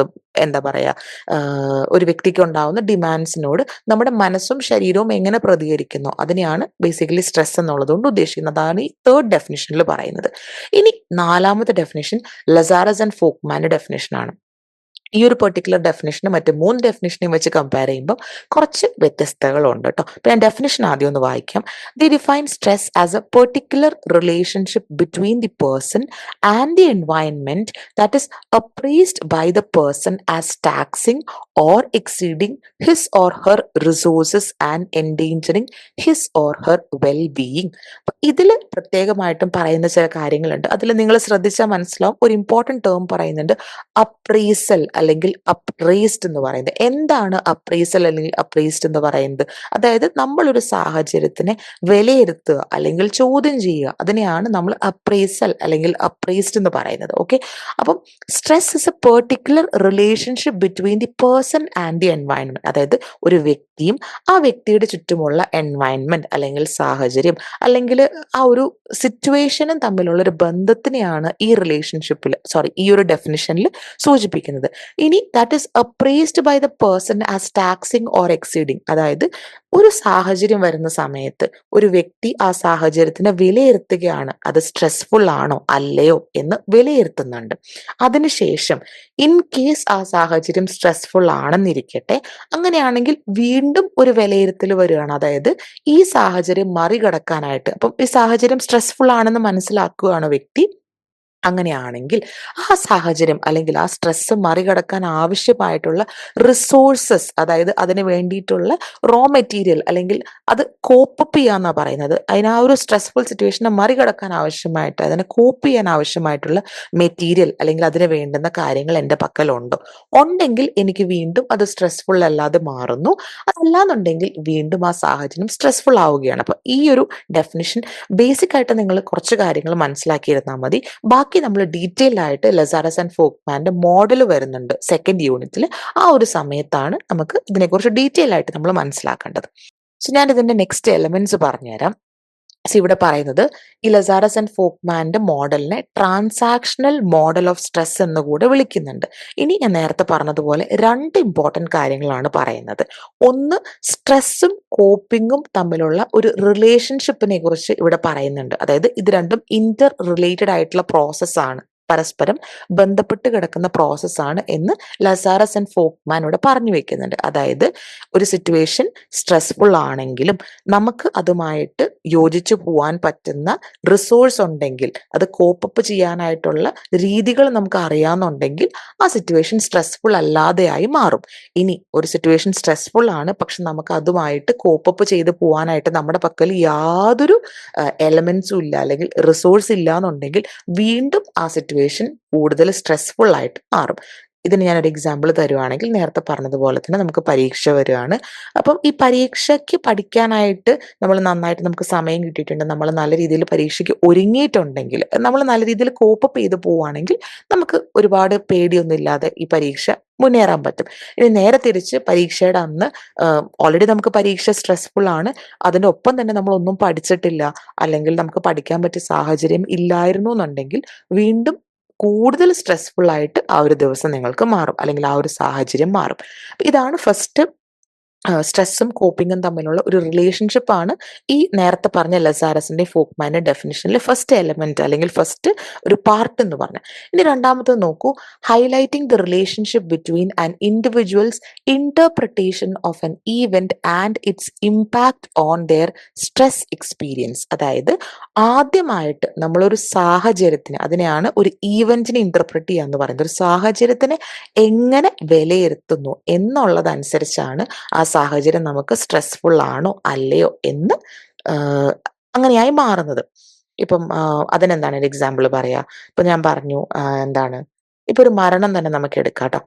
എന്താ പറയാ, ഒരു വ്യക്തിക്ക് ഉണ്ടാവുന്ന ഡിമാൻഡ്സിനോട് നമ്മുടെ മനസ്സും ശരീരവും എങ്ങനെ പ്രതികരിക്കുന്നു അതിനെയാണ് ബേസിക്കലി സ്ട്രെസ് എന്നുള്ളത് കൊണ്ട് ഉദ്ദേശിക്കുന്നത്. അതാണ് ഈ തേർഡ് ഡെഫിനിഷനിൽ പറയുന്നത്. ഇനി നാലാമത്തെ ഡെഫിനിഷൻ ലസാറസ് ആൻഡ് ഫോക്മാന്റെ ഡെഫിനിഷൻ ആണ്. ഈ ഒരു പെർട്ടിക്കുലർ ഡെഫിനിഷനും മറ്റ് 3 ഡെഫിനിഷനെയും വെച്ച് കമ്പയർ ചെയ്യുമ്പോൾ കുറച്ച് വ്യത്യസ്തതകളുണ്ട് കേട്ടോ. അപ്പൊ ഞാൻ ഡെഫിനിഷൻ ആദ്യം ഒന്ന് വായിക്കാം. The define stress as A particular relationship between the person and the environment that is appraised by the person as taxing or exceeding his or her resources and endangering his or her well-being. ഇതിൽ പ്രത്യേകമായിട്ടും പറയുന്ന ചില കാര്യങ്ങളുണ്ട്. അതിൽ നിങ്ങൾ ശ്രദ്ധിച്ചാൽ മനസ്സിലാവും, ഒരു important term പറയുന്നുണ്ട്, അപ്രൈസൽ അല്ലെങ്കിൽ അപ്രൈസ്ഡ് എന്ന് പറയുന്നത്. എന്താണ് അപ്രൈസൽ അല്ലെങ്കിൽ അപ്രൈസ്ഡ് എന്ന് പറയുന്നത്? അതായത് നമ്മളൊരു സാഹചര്യത്തിനെ വിലയിരുത്തുക അല്ലെങ്കിൽ ചോദ്യം ചെയ്യുക, അതിനെയാണ് നമ്മൾ അപ്രൈസൽ അല്ലെങ്കിൽ അപ്രൈസ്ഡ് എന്ന് പറയുന്നത്. ഓക്കെ. അപ്പം stress is A particular relationship between the person and the environment. അതായത് ഒരു വ്യക്തിയും ആ വ്യക്തിയുടെ ചുറ്റുമുള്ള എൻവയൺമെന്റ് അല്ലെങ്കിൽ സാഹചര്യം അല്ലെങ്കിൽ ആ ഒരു സിറ്റുവേഷനും തമ്മിലുള്ള ഒരു ബന്ധത്തിനെയാണ് ഈ ഈ ഒരു ഡെഫിനിഷനിൽ സൂചിപ്പിക്കുന്നത്. ഇനി that is appraised by the person as taxing or exceeding. അതായത് ഒരു സാഹചര്യം വരുന്ന സമയത്ത് ഒരു വ്യക്തി ആ സാഹചര്യത്തിനെ വിലയിരുത്തുകയാണ്, അത് സ്ട്രെസ്ഫുൾ ആണോ അല്ലയോ എന്ന് വിലയിരുത്തുന്നുണ്ട്. അതിനുശേഷം ഇൻ കേസ് ആ സാഹചര്യം സ്ട്രെസ്ഫുൾ ആണെന്നിരിക്കട്ടെ, അങ്ങനെയാണെങ്കിൽ വീണ്ടും ഒരു വിലയിരുത്തൽ വരികയാണ്. അതായത് ഈ സാഹചര്യം മറികടക്കാനായിട്ട്, അപ്പം ഈ സാഹചര്യം സ്ട്രെസ്ഫുൾ ആണെന്ന് മനസ്സിലാക്കുകയാണ് വ്യക്തി. അങ്ങനെയാണെങ്കിൽ ആ സാഹചര്യം അല്ലെങ്കിൽ ആ സ്ട്രെസ് മറികടക്കാൻ ആവശ്യമായിട്ടുള്ള റിസോഴ്സസ്, അതായത് അതിന് വേണ്ടിയിട്ടുള്ള റോ മെറ്റീരിയൽ അല്ലെങ്കിൽ അത് കോപ്പപ്പ് ചെയ്യാന്നാ പറയുന്നത്. അതിന് ആ ഒരു സ്ട്രെസ്ഫുൾ സിറ്റുവേഷനെ മറികടക്കാൻ ആവശ്യമായിട്ട്, അതിനെ കോപ്പ് ചെയ്യാൻ ആവശ്യമായിട്ടുള്ള മെറ്റീരിയൽ അല്ലെങ്കിൽ അതിന് വേണ്ടുന്ന കാര്യങ്ങൾ എൻ്റെ പക്കലുണ്ടോ? ഉണ്ടെങ്കിൽ എനിക്ക് വീണ്ടും അത് സ്ട്രെസ്ഫുൾ അല്ലാതെ മാറുന്നു. അതല്ലാന്നുണ്ടെങ്കിൽ വീണ്ടും ആ സാഹചര്യം സ്ട്രെസ്ഫുൾ ആവുകയാണ്. അപ്പൊ ഈ ഒരു ഡെഫിനിഷൻ ബേസിക് ആയിട്ട് നിങ്ങൾ കുറച്ച് കാര്യങ്ങൾ മനസ്സിലാക്കിയിരുന്നാൽ മതി. ബാക്കി നമ്മൾ ഡീറ്റെയിൽ ആയിട്ട് ലസാറസ് ആൻഡ് ഫോക്മാന്റെ മോഡൽ വരുന്നുണ്ട് സെക്കൻഡ് യൂണിറ്റിൽ. ആ ഒരു സമയത്താണ് നമുക്ക് ഇതിനെക്കുറിച്ച് ഡീറ്റെയിൽ ആയിട്ട് നമ്മൾ മനസ്സിലാക്കേണ്ടത്. സോ ഞാൻ ഇതിന്റെ നെക്സ്റ്റ് എലമെന്റ്സ് പറഞ്ഞുതരാം. ഇവിടെ പറയുന്നത് ഈ ലസാറസ് ആൻഡ് ഫോക്മാന്റെ മോഡലിനെ ട്രാൻസാക്ഷണൽ മോഡൽ ഓഫ് സ്ട്രെസ് എന്ന് കൂടെ വിളിക്കുന്നുണ്ട്. ഇനി ഞാൻ നേരത്തെ പറഞ്ഞതുപോലെ 2 ഇമ്പോർട്ടൻറ്റ് കാര്യങ്ങളാണ് പറയുന്നത്. ഒന്ന്, സ്ട്രെസ്സും കോപ്പിങ്ങും തമ്മിലുള്ള ഒരു റിലേഷൻഷിപ്പിനെ കുറിച്ച് ഇവിടെ പറയുന്നുണ്ട്. അതായത് ഇത് രണ്ടും ഇന്റർ റിലേറ്റഡ് ആയിട്ടുള്ള പ്രോസസ്സാണ്, പരസ്പരം ബന്ധപ്പെട്ട് കിടക്കുന്ന പ്രോസസ്സാണ് എന്ന് ലസാറസ് ആൻഡ് ഫോക്മാൻ ഇവിടെ പറഞ്ഞു വെക്കുന്നുണ്ട്. അതായത് ഒരു സിറ്റുവേഷൻ സ്ട്രെസ്ഫുൾ ആണെങ്കിലും നമുക്ക് അതുമായിട്ട് യോജിച്ചു പോവാൻ പറ്റുന്ന റിസോഴ്സ് ഉണ്ടെങ്കിൽ, അത് കോപ്പപ്പ് ചെയ്യാനായിട്ടുള്ള രീതികൾ നമുക്ക് അറിയാമെന്നുണ്ടെങ്കിൽ ആ സിറ്റുവേഷൻ സ്ട്രെസ്ഫുൾ അല്ലാതെയായി മാറും. ഇനി ഒരു സിറ്റുവേഷൻ സ്ട്രെസ്ഫുൾ ആണ്, പക്ഷെ നമുക്ക് അതുമായിട്ട് കോപ്പപ്പ് ചെയ്ത് പോവാനായിട്ട് നമ്മുടെ പക്കൽ യാതൊരു എലമെന്റ്സും ഇല്ല അല്ലെങ്കിൽ റിസോഴ്സ് ഇല്ല എന്നുണ്ടെങ്കിൽ വീണ്ടും ആ സിറ്റുവേഷൻ കൂടുതൽ സ്ട്രെസ്ഫുൾ ആയിട്ട് മാറും. ഇതിന് ഞാനൊരു എക്സാമ്പിൾ തരുവാണെങ്കിൽ, നേരത്തെ പറഞ്ഞതുപോലെ തന്നെ നമുക്ക് പരീക്ഷ വരികയാണ്. അപ്പം ഈ പരീക്ഷയ്ക്ക് പഠിക്കാനായിട്ട് നമ്മൾ നന്നായിട്ട് നമുക്ക് സമയം കിട്ടിയിട്ടുണ്ട്, നമ്മൾ നല്ല രീതിയിൽ പരീക്ഷയ്ക്ക് ഒരുങ്ങിയിട്ടുണ്ടെങ്കിൽ, നമ്മൾ നല്ല രീതിയിൽ കോപ്പപ്പ് ചെയ്ത് പോവുകയാണെങ്കിൽ നമുക്ക് ഒരുപാട് പേടിയൊന്നും ഇല്ലാതെ ഈ പരീക്ഷ മുന്നേറാൻ പറ്റും. ഇനി നേരെ തിരിച്ച് പരീക്ഷയുടെ അന്ന് ഓൾറെഡി നമുക്ക് പരീക്ഷ സ്ട്രെസ്ഫുൾ ആണ്, അതിൻ്റെ ഒപ്പം തന്നെ നമ്മൾ ഒന്നും പഠിച്ചിട്ടില്ല അല്ലെങ്കിൽ നമുക്ക് പഠിക്കാൻ പറ്റിയ സാഹചര്യം ഇല്ലായിരുന്നു എന്നുണ്ടെങ്കിൽ വീണ്ടും കൂടുതൽ സ്ട്രെസ്ഫുൾ ആയിട്ട് ആ ഒരു ദിവസം നിങ്ങൾക്ക് മാറും അല്ലെങ്കിൽ ആ ഒരു സാഹചര്യം മാറും. ഇതാണ് ഫസ്റ്റ് സ്ട്രെസ്സും കോപ്പിങ്ങും തമ്മിലുള്ള ഒരു റിലേഷൻഷിപ്പാണ് ഈ നേരത്തെ പറഞ്ഞ ലസാരസിന്റെ ഫോക്മാന്റെ ഡെഫിനിഷനിൽ ഫസ്റ്റ് എലമെന്റ് അല്ലെങ്കിൽ ഫസ്റ്റ് ഒരു പാർട്ട് എന്ന് പറഞ്ഞ. ഇനി രണ്ടാമത്തെ നോക്കൂ, highlighting the relationship between an individuals interpretation of an event and it's impact on their stress experience. അതായത് ആദ്യമായിട്ട് നമ്മളൊരു സാഹചര്യത്തിന്, അതിനെയാണ് ഒരു ഈവന്റിനെ ഇന്റർപ്രറ്റ് ചെയ്യുക എന്ന് പറയുന്നത്, ഒരു സാഹചര്യത്തിനെ എങ്ങനെ വിലയിരുത്തുന്നു എന്നുള്ളതനുസരിച്ചാണ് ആ സാഹചര്യം നമുക്ക് സ്ട്രെസ്ഫുൾ ആണോ അല്ലയോ എന്ന് അങ്ങനെയായി മാറുന്നത്. ഇപ്പം അതിനെന്താണ് ഒരു എക്സാമ്പിൾ പറയാ. ഇപ്പൊ ഞാൻ പറഞ്ഞു എന്താണ്, ഇപ്പൊ ഒരു മരണം തന്നെ നമുക്ക് എടുക്കാം ട്ടോ.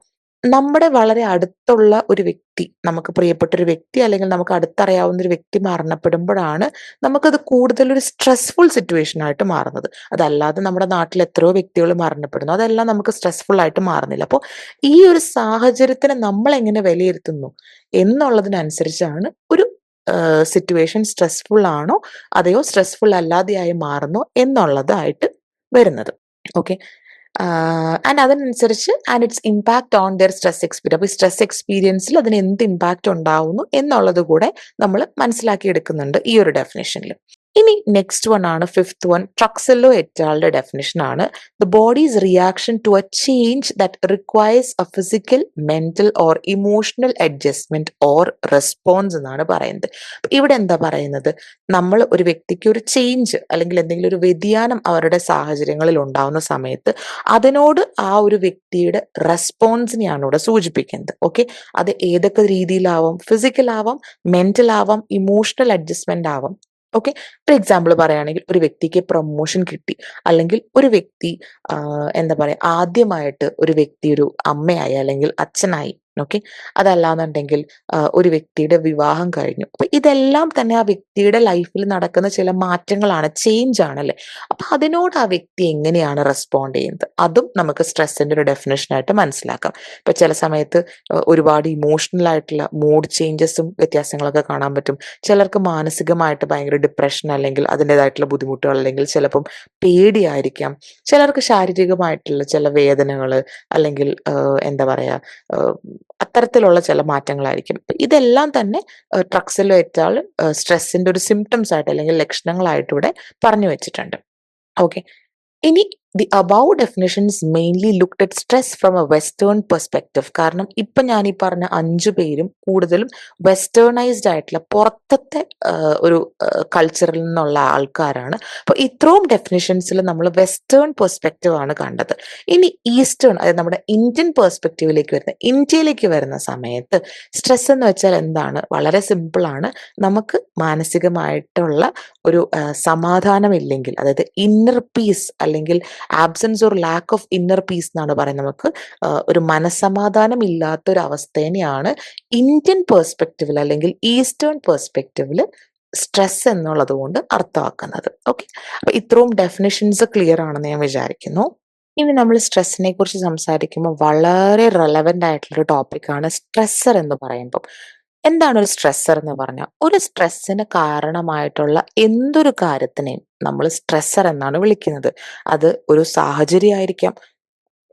നമ്മുടെ വളരെ അടുത്തുള്ള ഒരു വ്യക്തി, നമുക്ക് പ്രിയപ്പെട്ട ഒരു വ്യക്തി അല്ലെങ്കിൽ നമുക്ക് അടുത്തറിയാവുന്ന ഒരു വ്യക്തി മരണപ്പെടുമ്പോഴാണ് നമുക്കത് കൂടുതൽ ഒരു സ്ട്രെസ്ഫുൾ സിറ്റുവേഷൻ ആയിട്ട് മാറുന്നത്. അതല്ലാതെ നമ്മുടെ നാട്ടിൽ എത്രയോ വ്യക്തികൾ മരണപ്പെടുന്നു, അതെല്ലാം നമുക്ക് സ്ട്രെസ്ഫുൾ ആയിട്ട് മാറുന്നില്ല. അപ്പോൾ ഈ ഒരു സാഹചര്യത്തിനെ നമ്മൾ എങ്ങനെ വിലയിരുത്തുന്നു എന്നുള്ളതിനനുസരിച്ചാണ് ഒരു സിറ്റുവേഷൻ സ്ട്രെസ്ഫുൾ ആണോ അതെയോ സ്ട്രെസ്ഫുൾ അല്ലാതെയായി മാറുന്നോ എന്നുള്ളതായിട്ട് വരുന്നത്. ഓക്കെ. ആൻഡ് അതിനനുസരിച്ച് and it's impact on their stress experience. അപ്പോൾ ഈ സ്ട്രെസ് എക്സ്പീരിയൻസിൽ അതിന് എന്ത് ഇമ്പാക്ട് ഉണ്ടാവുന്നു എന്നുള്ളത് കൂടെ നമ്മൾ മനസ്സിലാക്കി എടുക്കുന്നുണ്ട് ഈ ഒരു ഡെഫിനേഷനിൽ. ഇനി നെക്സ്റ്റ് വൺ ആണ് ഫിഫ്ത്ത് വൺ, ട്രക്സെല്ലോ എറ്റാളുടെ ഡെഫിനേഷൻ ആണ് the body's reaction to a change that requires a physical, mental or emotional adjustment or response എന്നാണ് പറയുന്നത്. ഇവിടെ എന്താ പറയുന്നത്, നമ്മൾ ഒരു വ്യക്തിക്ക് ഒരു ചേഞ്ച് അല്ലെങ്കിൽ എന്തെങ്കിലും ഒരു വ്യതിയാനം അവരുടെ സാഹചര്യങ്ങളിൽ ഉണ്ടാവുന്ന സമയത്ത് അതിനോട് ആ ഒരു വ്യക്തിയുടെ റെസ്പോൺസിനെയാണ് ഇവിടെ സൂചിപ്പിക്കുന്നത്. ഓക്കെ, അത് ഏതൊക്കെ രീതിയിലാവാം, ഫിസിക്കൽ ആവാം, മെന്റൽ ആവാം, ഇമോഷണൽ അഡ്ജസ്റ്റ്മെന്റ് ആവാം. ഓക്കെ, ഒരു എക്സാമ്പിൾ പറയുകയാണെങ്കിൽ ഒരു വ്യക്തിക്ക് പ്രൊമോഷൻ കിട്ടി, അല്ലെങ്കിൽ ഒരു വ്യക്തി എന്താ പറയാ, ആദ്യമായിട്ട് ഒരു വ്യക്തി ഒരു അമ്മയായി അല്ലെങ്കിൽ അച്ഛനായി. ഓക്കെ, അതല്ലാന്നുണ്ടെങ്കിൽ ഒരു വ്യക്തിയുടെ വിവാഹം കഴിഞ്ഞു. അപ്പൊ ഇതെല്ലാം തന്നെ ആ വ്യക്തിയുടെ ലൈഫിൽ നടക്കുന്ന ചില മാറ്റങ്ങളാണ്, ചേഞ്ച് ആണല്ലേ. അപ്പൊ അതിനോട് ആ വ്യക്തി എങ്ങനെയാണ് റെസ്പോണ്ട് ചെയ്യുന്നത്, അതും നമുക്ക് സ്ട്രെസ്സിന്റെ ഒരു ഡെഫിനേഷൻ ആയിട്ട് മനസ്സിലാക്കാം. ഇപ്പൊ ചില സമയത്ത് ഒരുപാട് ഇമോഷണൽ ആയിട്ടുള്ള മൂഡ് ചേഞ്ചസും വ്യത്യാസങ്ങളൊക്കെ കാണാൻ പറ്റും. ചിലർക്ക് മാനസികമായിട്ട് ഭയങ്കര ഡിപ്രഷൻ അല്ലെങ്കിൽ അതിൻ്റെതായിട്ടുള്ള ബുദ്ധിമുട്ടുകൾ, അല്ലെങ്കിൽ ചിലപ്പം പേടിയായിരിക്കാം. ചിലർക്ക് ശാരീരികമായിട്ടുള്ള ചില വേദനകൾ, അല്ലെങ്കിൽ എന്താ പറയാ, അത്തരത്തിലുള്ള ചില മാറ്റങ്ങളായിരിക്കും. ഇതെല്ലാം തന്നെ ട്രക്സെല്ലോ എറ്റാൾ സ്ട്രെസ്സിന്റെ ഒരു സിംറ്റംസ് ആയിട്ട് അല്ലെങ്കിൽ ലക്ഷണങ്ങളായിട്ട് ഇവിടെ പറഞ്ഞു വെച്ചിട്ടുണ്ട്. ഓക്കെ, ഇനി the above definitions mainly looked at stress from A western perspective. കാരണം ഇപ്പൊ ഞാൻ ഈ പറഞ്ഞ 5 പേരും കൂടുതലും വെസ്റ്റേണൈസ്ഡ് ആയിട്ടുള്ള പുറത്തത്തെ ഒരു കൾച്ചറിൽ നിന്നുള്ള ആൾക്കാരാണ്. അപ്പൊ ഇത്രയും ഡെഫിനിഷൻസിൽ നമ്മൾ വെസ്റ്റേൺ പെർസ്പെക്റ്റീവ് ആണ് കണ്ടത്. ഇനി ഈസ്റ്റേൺ, അതായത് നമ്മുടെ ഇന്ത്യൻ പെർസ്പെക്റ്റീവിലേക്ക് വരുന്ന, ഇന്ത്യയിലേക്ക് വരുന്ന സമയത്ത് സ്ട്രെസ് എന്ന് വെച്ചാൽ എന്താണ്, വളരെ സിമ്പിൾ ആണ്. നമുക്ക് മാനസികമായിട്ടുള്ള ഒരു സമാധാനമില്ലെങ്കിൽ, അതായത് ഇന്നർ പീസ് അല്ലെങ്കിൽ absence or lack of inner piece എന്നാണ് പറയുന്നത്. നമുക്ക് ഒരു മനസ്സമാധാനം ഇല്ലാത്തൊരു അവസ്ഥേനെയാണ് ഇന്ത്യൻ പെർസ്പെക്റ്റീവിൽ അല്ലെങ്കിൽ ഈസ്റ്റേൺ പെർസ്പെക്റ്റീവിൽ സ്ട്രെസ് എന്നുള്ളത് കൊണ്ട് അർത്ഥമാക്കുന്നത്. ഓക്കെ, അപ്പൊ ഇത്രയും ഡെഫിനിഷൻസ് ക്ലിയർ ആണെന്ന് ഞാൻ വിചാരിക്കുന്നു. ഇനി നമ്മൾ സ്ട്രെസ്സിനെ കുറിച്ച് സംസാരിക്കുമ്പോൾ വളരെ റെലവെന്റ് ആയിട്ടുള്ള ഒരു ടോപ്പിക്കാണ് സ്ട്രെസ്സർ എന്ന് പറയുമ്പോൾ. എന്താണ് ഒരു സ്ട്രെസ്സർ എന്ന് പറഞ്ഞാൽ, ഒരു സ്ട്രെസ്സിന് കാരണമായിട്ടുള്ള എന്തൊരു കാര്യത്തിനെയും നമ്മൾ സ്ട്രെസ്സർ എന്നാണ് വിളിക്കുന്നത്. അത് ഒരു സാഹചര്യമായിരിക്കാം.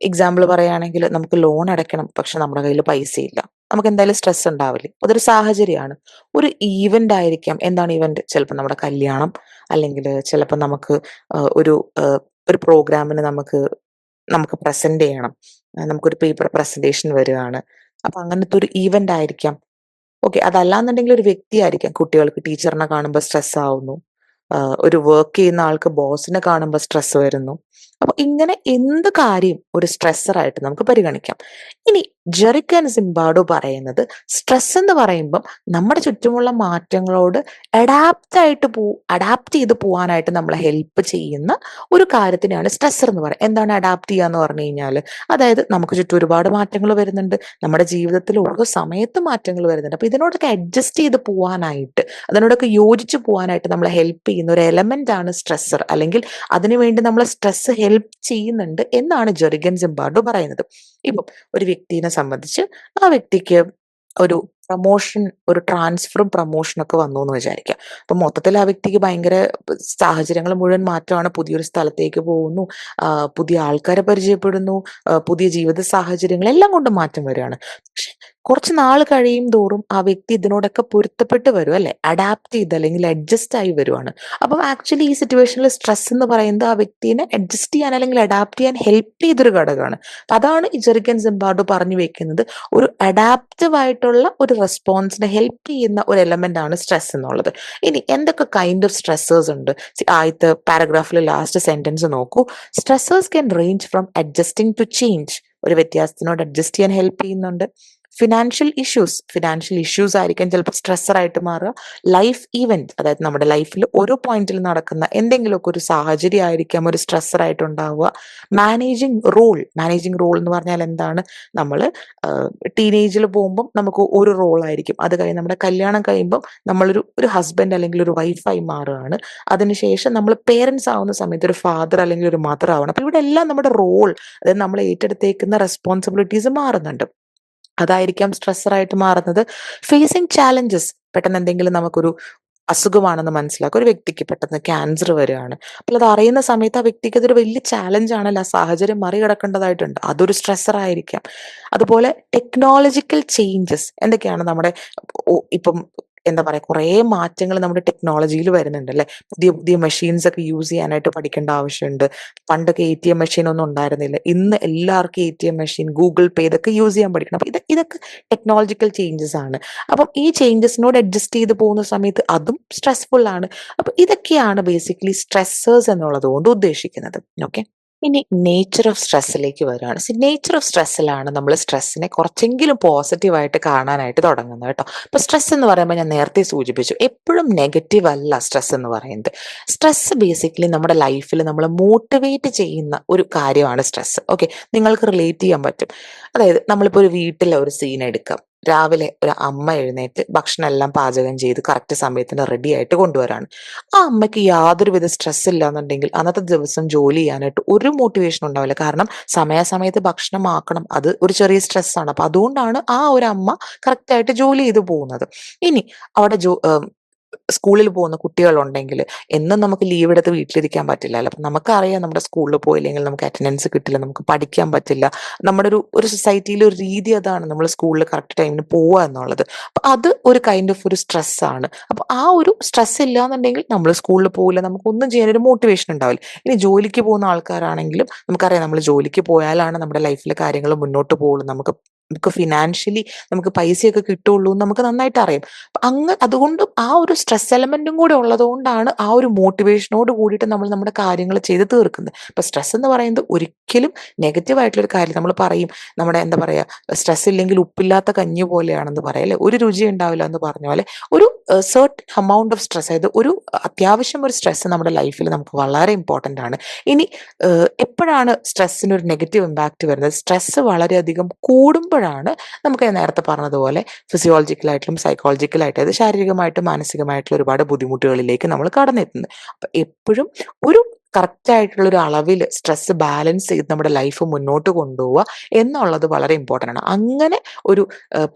എക്സാമ്പിൾ പറയുകയാണെങ്കിൽ നമുക്ക് ലോൺ അടയ്ക്കണം, പക്ഷെ നമ്മുടെ കയ്യിൽ പൈസയില്ല, നമുക്ക് എന്തായാലും സ്ട്രെസ് ഉണ്ടാവില്ലേ, അതൊരു സാഹചര്യമാണ്. ഒരു ഈവന്റ് ആയിരിക്കാം. എന്താണ് ഈവന്റ്? ചിലപ്പോൾ നമ്മുടെ കല്യാണം, അല്ലെങ്കിൽ ചിലപ്പോൾ നമുക്ക് ഒരു ഒരു പ്രോഗ്രാമിന് നമുക്ക് നമുക്ക് പ്രസന്റ് ചെയ്യണം, നമുക്കൊരു പേപ്പർ പ്രസന്റേഷൻ വരികയാണ്, അപ്പൊ അങ്ങനത്തെ ഒരു ഈവന്റ് ആയിരിക്കാം. ഓക്കെ, അതല്ലാന്നുണ്ടെങ്കിൽ ഒരു വ്യക്തിയായിരിക്കാം. കുട്ടികൾക്ക് ടീച്ചറിനെ കാണുമ്പോൾ സ്ട്രെസ് ആവുന്നു, ഒരു വർക്ക് ചെയ്യുന്ന ആൾക്ക് ബോസിനെ കാണുമ്പോൾ സ്ട്രെസ് വരുന്നു. അപ്പൊ ഇങ്ങനെ എന്ത് കാര്യം ഒരു സ്ട്രെസ്സർ ആയിട്ട് നമുക്ക് പരിഗണിക്കാം. ഇനി ജെറിക് ആൻഡ് സിംബാർഡോ പറയുന്നത്, സ്ട്രെസ് എന്ന് പറയുമ്പം നമ്മുടെ ചുറ്റുമുള്ള മാറ്റങ്ങളോട് അഡാപ്റ്റ് ചെയ്ത് പോകാനായിട്ട് നമ്മളെ ഹെൽപ്പ് ചെയ്യുന്ന ഒരു കാര്യത്തിനാണ് സ്ട്രെസ്സർ എന്ന് പറയുന്നത്. എന്താണ് അഡാപ്റ്റ് ചെയ്യുക എന്ന് പറഞ്ഞു കഴിഞ്ഞാൽ, അതായത് നമുക്ക് ചുറ്റും ഒരുപാട് മാറ്റങ്ങൾ വരുന്നുണ്ട്, നമ്മുടെ ജീവിതത്തിൽ ഓരോ സമയത്ത് മാറ്റങ്ങൾ വരുന്നുണ്ട്. അപ്പൊ ഇതിനോടൊക്കെ അഡ്ജസ്റ്റ് ചെയ്ത് പോകാനായിട്ട്, അതിനോടൊക്കെ യോജിച്ച് പോകാനായിട്ട് നമ്മളെ ഹെൽപ്പ് ചെയ്യുന്ന ഒരു എലമെന്റ് ആണ് സ്ട്രെസ്സർ, അല്ലെങ്കിൽ അതിനുവേണ്ടി നമ്മളെ സ്ട്രെസ് ഹെൽപ്പ് ചെയ്യുന്നുണ്ട് എന്നാണ് ജെറികൻ സിംബാർഡോ പറയുന്നത്. ഇപ്പം ഒരു വ്യക്തിനെ സംബന്ധിച്ച് ആ വ്യക്തിക്ക് ഒരു പ്രൊമോഷൻ, ഒരു ട്രാൻസ്ഫറും പ്രൊമോഷനും ഒക്കെ വന്നു എന്ന് വിചാരിക്കാം. അപ്പൊ മൊത്തത്തിൽ ആ വ്യക്തിക്ക് ഭയങ്കര സാഹചര്യങ്ങൾ മുഴുവൻ മാറ്റമാണ്. പുതിയൊരു സ്ഥലത്തേക്ക് പോകുന്നു, പുതിയ ആൾക്കാരെ പരിചയപ്പെടുന്നു, പുതിയ ജീവിത സാഹചര്യങ്ങൾ എല്ലാം കൊണ്ട് മാറ്റം വരികയാണ്. പക്ഷെ കുറച്ച് നാൾ കഴിയും തോറും ആ വ്യക്തി ഇതിനോടൊക്കെ പൊരുത്തപ്പെട്ട് വരും അല്ലെ, അഡാപ്റ്റ് ചെയ്ത് അല്ലെങ്കിൽ അഡ്ജസ്റ്റ് ആയി വരുവാണ്. അപ്പം ആക്ച്വലി ഈ സിറ്റുവേഷനിൽ സ്ട്രെസ് എന്ന് പറയുന്നത് ആ വ്യക്തിനെ അഡ്ജസ്റ്റ് ചെയ്യാൻ അല്ലെങ്കിൽ അഡാപ്റ്റ് ചെയ്യാൻ ഹെൽപ്പ് ചെയ്തൊരു ഘടകമാണ്. അപ്പൊ അതാണ് ഈ ജെറിക്കൻ സിംബാർഡോ പറഞ്ഞു വെക്കുന്നത്, ഒരു അഡാപ്റ്റീവ് ആയിട്ടുള്ള ഒരു റെസ്പോൺസിനെ ഹെൽപ്പ് ചെയ്യുന്ന ഒരു എലമെന്റ് ആണ് സ്ട്രെസ് എന്നുള്ളത്. ഇനി എന്തൊക്കെ കൈൻഡ് ഓഫ് സ്ട്രെസ്സേഴ്സ് ഉണ്ട്? ആദ്യത്തെ പാരഗ്രാഫിലെ ലാസ്റ്റ് സെന്റൻസ് നോക്കൂ. Stressors can range from adjusting to change, ഒരു വ്യത്യാസത്തിനോട് അഡ്ജസ്റ്റ് ചെയ്യാൻ ഹെൽപ്പ് ചെയ്യുന്നുണ്ട്. ഫിനാൻഷ്യൽ ഇഷ്യൂസ് ആയിരിക്കും ചിലപ്പോൾ സ്ട്രെസ്സർ ആയിട്ട് മാറുക. ലൈഫ് ഈവന്റ്, അതായത് നമ്മുടെ ലൈഫിൽ ഓരോ പോയിന്റിൽ നടക്കുന്ന എന്തെങ്കിലുമൊക്കെ ഒരു സാഹചര്യം ആയിരിക്കാം ഒരു സ്ട്രെസ്സർ ആയിട്ട് ഉണ്ടാവുക. മാനേജിങ് റോൾ എന്ന് പറഞ്ഞാൽ എന്താണ്? നമ്മൾ ടീനേജിൽ പോകുമ്പോൾ നമുക്ക് ഒരു റോൾ ആയിരിക്കും, അത് കഴിഞ്ഞ് നമ്മുടെ കല്യാണം കഴിയുമ്പോൾ നമ്മളൊരു ഹസ്ബൻഡ് അല്ലെങ്കിൽ ഒരു വൈഫായി മാറുകയാണ്. അതിനുശേഷം നമ്മൾ പേരൻസ് ആവുന്ന സമയത്ത് ഒരു ഫാദർ അല്ലെങ്കിൽ ഒരു മദർ ആവണം. അപ്പൊ ഇവിടെ എല്ലാം നമ്മുടെ റോൾ, അതായത് നമ്മൾ ഏറ്റെടുത്തേക്കുന്ന റെസ്പോൺസിബിലിറ്റീസ് മാറുന്നുണ്ട്. അതായിരിക്കാം സ്ട്രെസ്സറായിട്ട് മാറുന്നത്. ഫേസിങ് ചാലഞ്ചസ്, പെട്ടെന്ന് എന്തെങ്കിലും നമുക്കൊരു അസുഖമാണെന്ന് മനസ്സിലാക്കുക. ഒരു വ്യക്തിക്ക് പെട്ടെന്ന് ക്യാൻസർ വരികയാണ്, അപ്പോൾ അത് അറിയുന്ന സമയത്ത് ആ വ്യക്തിക്ക് അതൊരു വലിയ ചാലഞ്ച് ആണല്ലോ, ആ സാഹചര്യം മറികടക്കേണ്ടതായിട്ടുണ്ട്, അതൊരു സ്ട്രെസ്സർ ആയിരിക്കാം. അതുപോലെ ടെക്നോളജിക്കൽ ചേഞ്ചസ് എന്തൊക്കെയാണ്? നമ്മുടെ ഇപ്പം എന്താ പറയാ, കുറേ മാറ്റങ്ങൾ നമ്മുടെ ടെക്നോളജിയിൽ വരുന്നുണ്ട് അല്ലെ. പുതിയ പുതിയ മെഷീൻസ് ഒക്കെ യൂസ് ചെയ്യാനായിട്ട് പഠിക്കേണ്ട ആവശ്യമുണ്ട്. പണ്ടൊക്കെ ATM മെഷീൻ ഒന്നും ഉണ്ടായിരുന്നില്ല, ഇന്ന് എല്ലാവർക്കും ATM മെഷീൻ, ഗൂഗിൾ പേ, ഇതൊക്കെ യൂസ് ചെയ്യാൻ പഠിക്കണം. അപ്പൊ ഇതൊക്കെ ടെക്നോളജിക്കൽ ചേഞ്ചസ് ആണ്. അപ്പം ഈ ചേഞ്ചസിനോട് അഡ്ജസ്റ്റ് ചെയ്ത് പോകുന്ന സമയത്ത് അതും സ്ട്രെസ്ഫുൾ ആണ്. അപ്പൊ ഇതൊക്കെയാണ് ബേസിക്കലി സ്ട്രെസ്സേഴ്സ് എന്നുള്ളത് കൊണ്ട് ഉദ്ദേശിക്കുന്നത്. ഓക്കെ, ഇനി നേച്ചർ ഓഫ് സ്ട്രെസ്സിലേക്ക് വരികയാണ്. നേച്ചർ ഓഫ് സ്ട്രെസ്സിലാണ് നമ്മൾ സ്ട്രെസ്സിനെ കുറച്ചെങ്കിലും പോസിറ്റീവായിട്ട് കാണാനായിട്ട് തുടങ്ങുന്നത് കേട്ടോ. ഇപ്പൊ സ്ട്രെസ് എന്ന് പറയുമ്പോൾ ഞാൻ നേരത്തെ സൂചിപ്പിച്ചു, എപ്പോഴും നെഗറ്റീവ് അല്ല സ്ട്രെസ് എന്ന് പറയുന്നത്. സ്ട്രെസ് ബേസിക്കലി നമ്മുടെ ലൈഫിൽ നമ്മളെ മോട്ടിവേറ്റ് ചെയ്യുന്ന ഒരു കാര്യമാണ് സ്ട്രെസ്. ഓക്കെ, നിങ്ങൾക്ക് റിലേറ്റ് ചെയ്യാൻ പറ്റും. അതായത് നമ്മളിപ്പോൾ ഒരു വീട്ടിലെ ഒരു സീൻ എടുക്കാം. രാവിലെ ഒരു അമ്മ എഴുന്നേറ്റ് ഭക്ഷണം എല്ലാം പാചകം ചെയ്ത് കറക്റ്റ് സമയത്തിന് റെഡി ആയിട്ട് കൊണ്ടുവരാണ്. ആ അമ്മയ്ക്ക് യാതൊരുവിധ സ്ട്രെസ് ഇല്ല എന്നുണ്ടെങ്കിൽ അന്നത്തെ ദിവസം ജോലി ചെയ്യാനായിട്ട് ഒരു മോട്ടിവേഷൻ ഉണ്ടാവില്ല. കാരണം സമയാസമയത്ത് ഭക്ഷണം ആക്കണം, അത് ഒരു ചെറിയ സ്ട്രെസ്സാണ്. അപ്പൊ അതുകൊണ്ടാണ് ആ ഒരു അമ്മ കറക്റ്റായിട്ട് ജോലി ചെയ്ത് പോകുന്നത്. ഇനി അവിടെ സ്കൂളിൽ പോകുന്ന കുട്ടികളുണ്ടെങ്കിൽ എന്നും നമുക്ക് ലീവ് എടുത്ത് വീട്ടിലിരിക്കാൻ പറ്റില്ലല്ലോ. അപ്പം നമുക്കറിയാം നമ്മുടെ സ്കൂളിൽ പോയില്ലെങ്കിൽ നമുക്ക് അറ്റൻഡൻസ് കിട്ടില്ല, നമുക്ക് പഠിക്കാൻ പറ്റില്ല. നമ്മുടെ ഒരു സൊസൈറ്റിയിലെ ഒരു രീതി അതാണ്, നമ്മൾ സ്കൂളിൽ കറക്റ്റ് ടൈമിന് പോവുക എന്നുള്ളത്. അപ്പൊ അത് ഒരു കൈൻഡ് ഓഫ് ഒരു സ്ട്രെസ്സാണ്. അപ്പൊ ആ ഒരു സ്ട്രെസ് ഇല്ല എന്നുണ്ടെങ്കിൽ നമ്മൾ സ്കൂളിൽ പോകില്ല, നമുക്കൊന്നും ചെയ്യാനൊരു മോട്ടിവേഷൻ ഉണ്ടാവില്ല. ഇനി ജോലിക്ക് പോകുന്ന ആൾക്കാരാണെങ്കിലും നമുക്കറിയാം, നമ്മൾ ജോലിക്ക് പോയാലാണ് നമ്മുടെ ലൈഫിലെ കാര്യങ്ങൾ മുന്നോട്ട് പോകുള്ളൂ. നമുക്ക് ഫിനാൻഷ്യലി നമുക്ക് പൈസയൊക്കെ കിട്ടുള്ളൂ എന്ന് നമുക്ക് നന്നായിട്ട് അറിയാം. അതുകൊണ്ട് ആ ഒരു സ്ട്രെസ് എലമെന്റും കൂടെ ഉള്ളതുകൊണ്ടാണ് ആ ഒരു മോട്ടിവേഷനോട് കൂടിയിട്ട് നമ്മൾ നമ്മുടെ കാര്യങ്ങൾ ചെയ്ത് തീർക്കുന്നത്. ഇപ്പൊ സ്ട്രെസ് എന്ന് പറയുന്നത് ഒരിക്കലും നെഗറ്റീവ് ആയിട്ടുള്ള ഒരു കാര്യം. നമ്മൾ പറയും, നമ്മുടെ എന്താ പറയാ, സ്ട്രെസ് ഇല്ലെങ്കിൽ ഉപ്പില്ലാത്ത കഞ്ഞി പോലെയാണെന്ന് പറയാം അല്ലെ, ഒരു രുചി ഉണ്ടാവില്ല എന്ന് പറഞ്ഞ പോലെ ഒരു സെർട്ടൻ amount ഓഫ് സ്ട്രെസ്, അതായത് ഒരു അത്യാവശ്യം ഒരു സ്ട്രെസ് നമ്മുടെ ലൈഫിൽ നമുക്ക് വളരെ ഇമ്പോർട്ടൻ്റ് ആണ്. ഇനി എപ്പോഴാണ് സ്ട്രെസ്സിന് ഒരു നെഗറ്റീവ് ഇമ്പാക്റ്റ് വരുന്നത്? സ്ട്രെസ് വളരെയധികം കൂടുമ്പോഴാണ് നമുക്ക് നേരത്തെ പറഞ്ഞതുപോലെ ഫിസിയോളജിക്കലായിട്ടും സൈക്കോളജിക്കലായിട്ടും, അതായത് ശാരീരികമായിട്ടും മാനസികമായിട്ടുള്ള ഒരുപാട് ബുദ്ധിമുട്ടുകളിലേക്ക് നമ്മൾ കടന്നെത്തുന്നത്. അപ്പൊ എപ്പോഴും ഒരു കറക്റ്റ് ആയിട്ടുള്ള ഒരു അളവിൽ സ്ട്രെസ് ബാലൻസ് ചെയ്ത് നമ്മുടെ ലൈഫ് മുന്നോട്ട് കൊണ്ടുപോവുക എന്നുള്ളത് വളരെ ഇമ്പോർട്ടൻ്റ് ആണ്. അങ്ങനെ ഒരു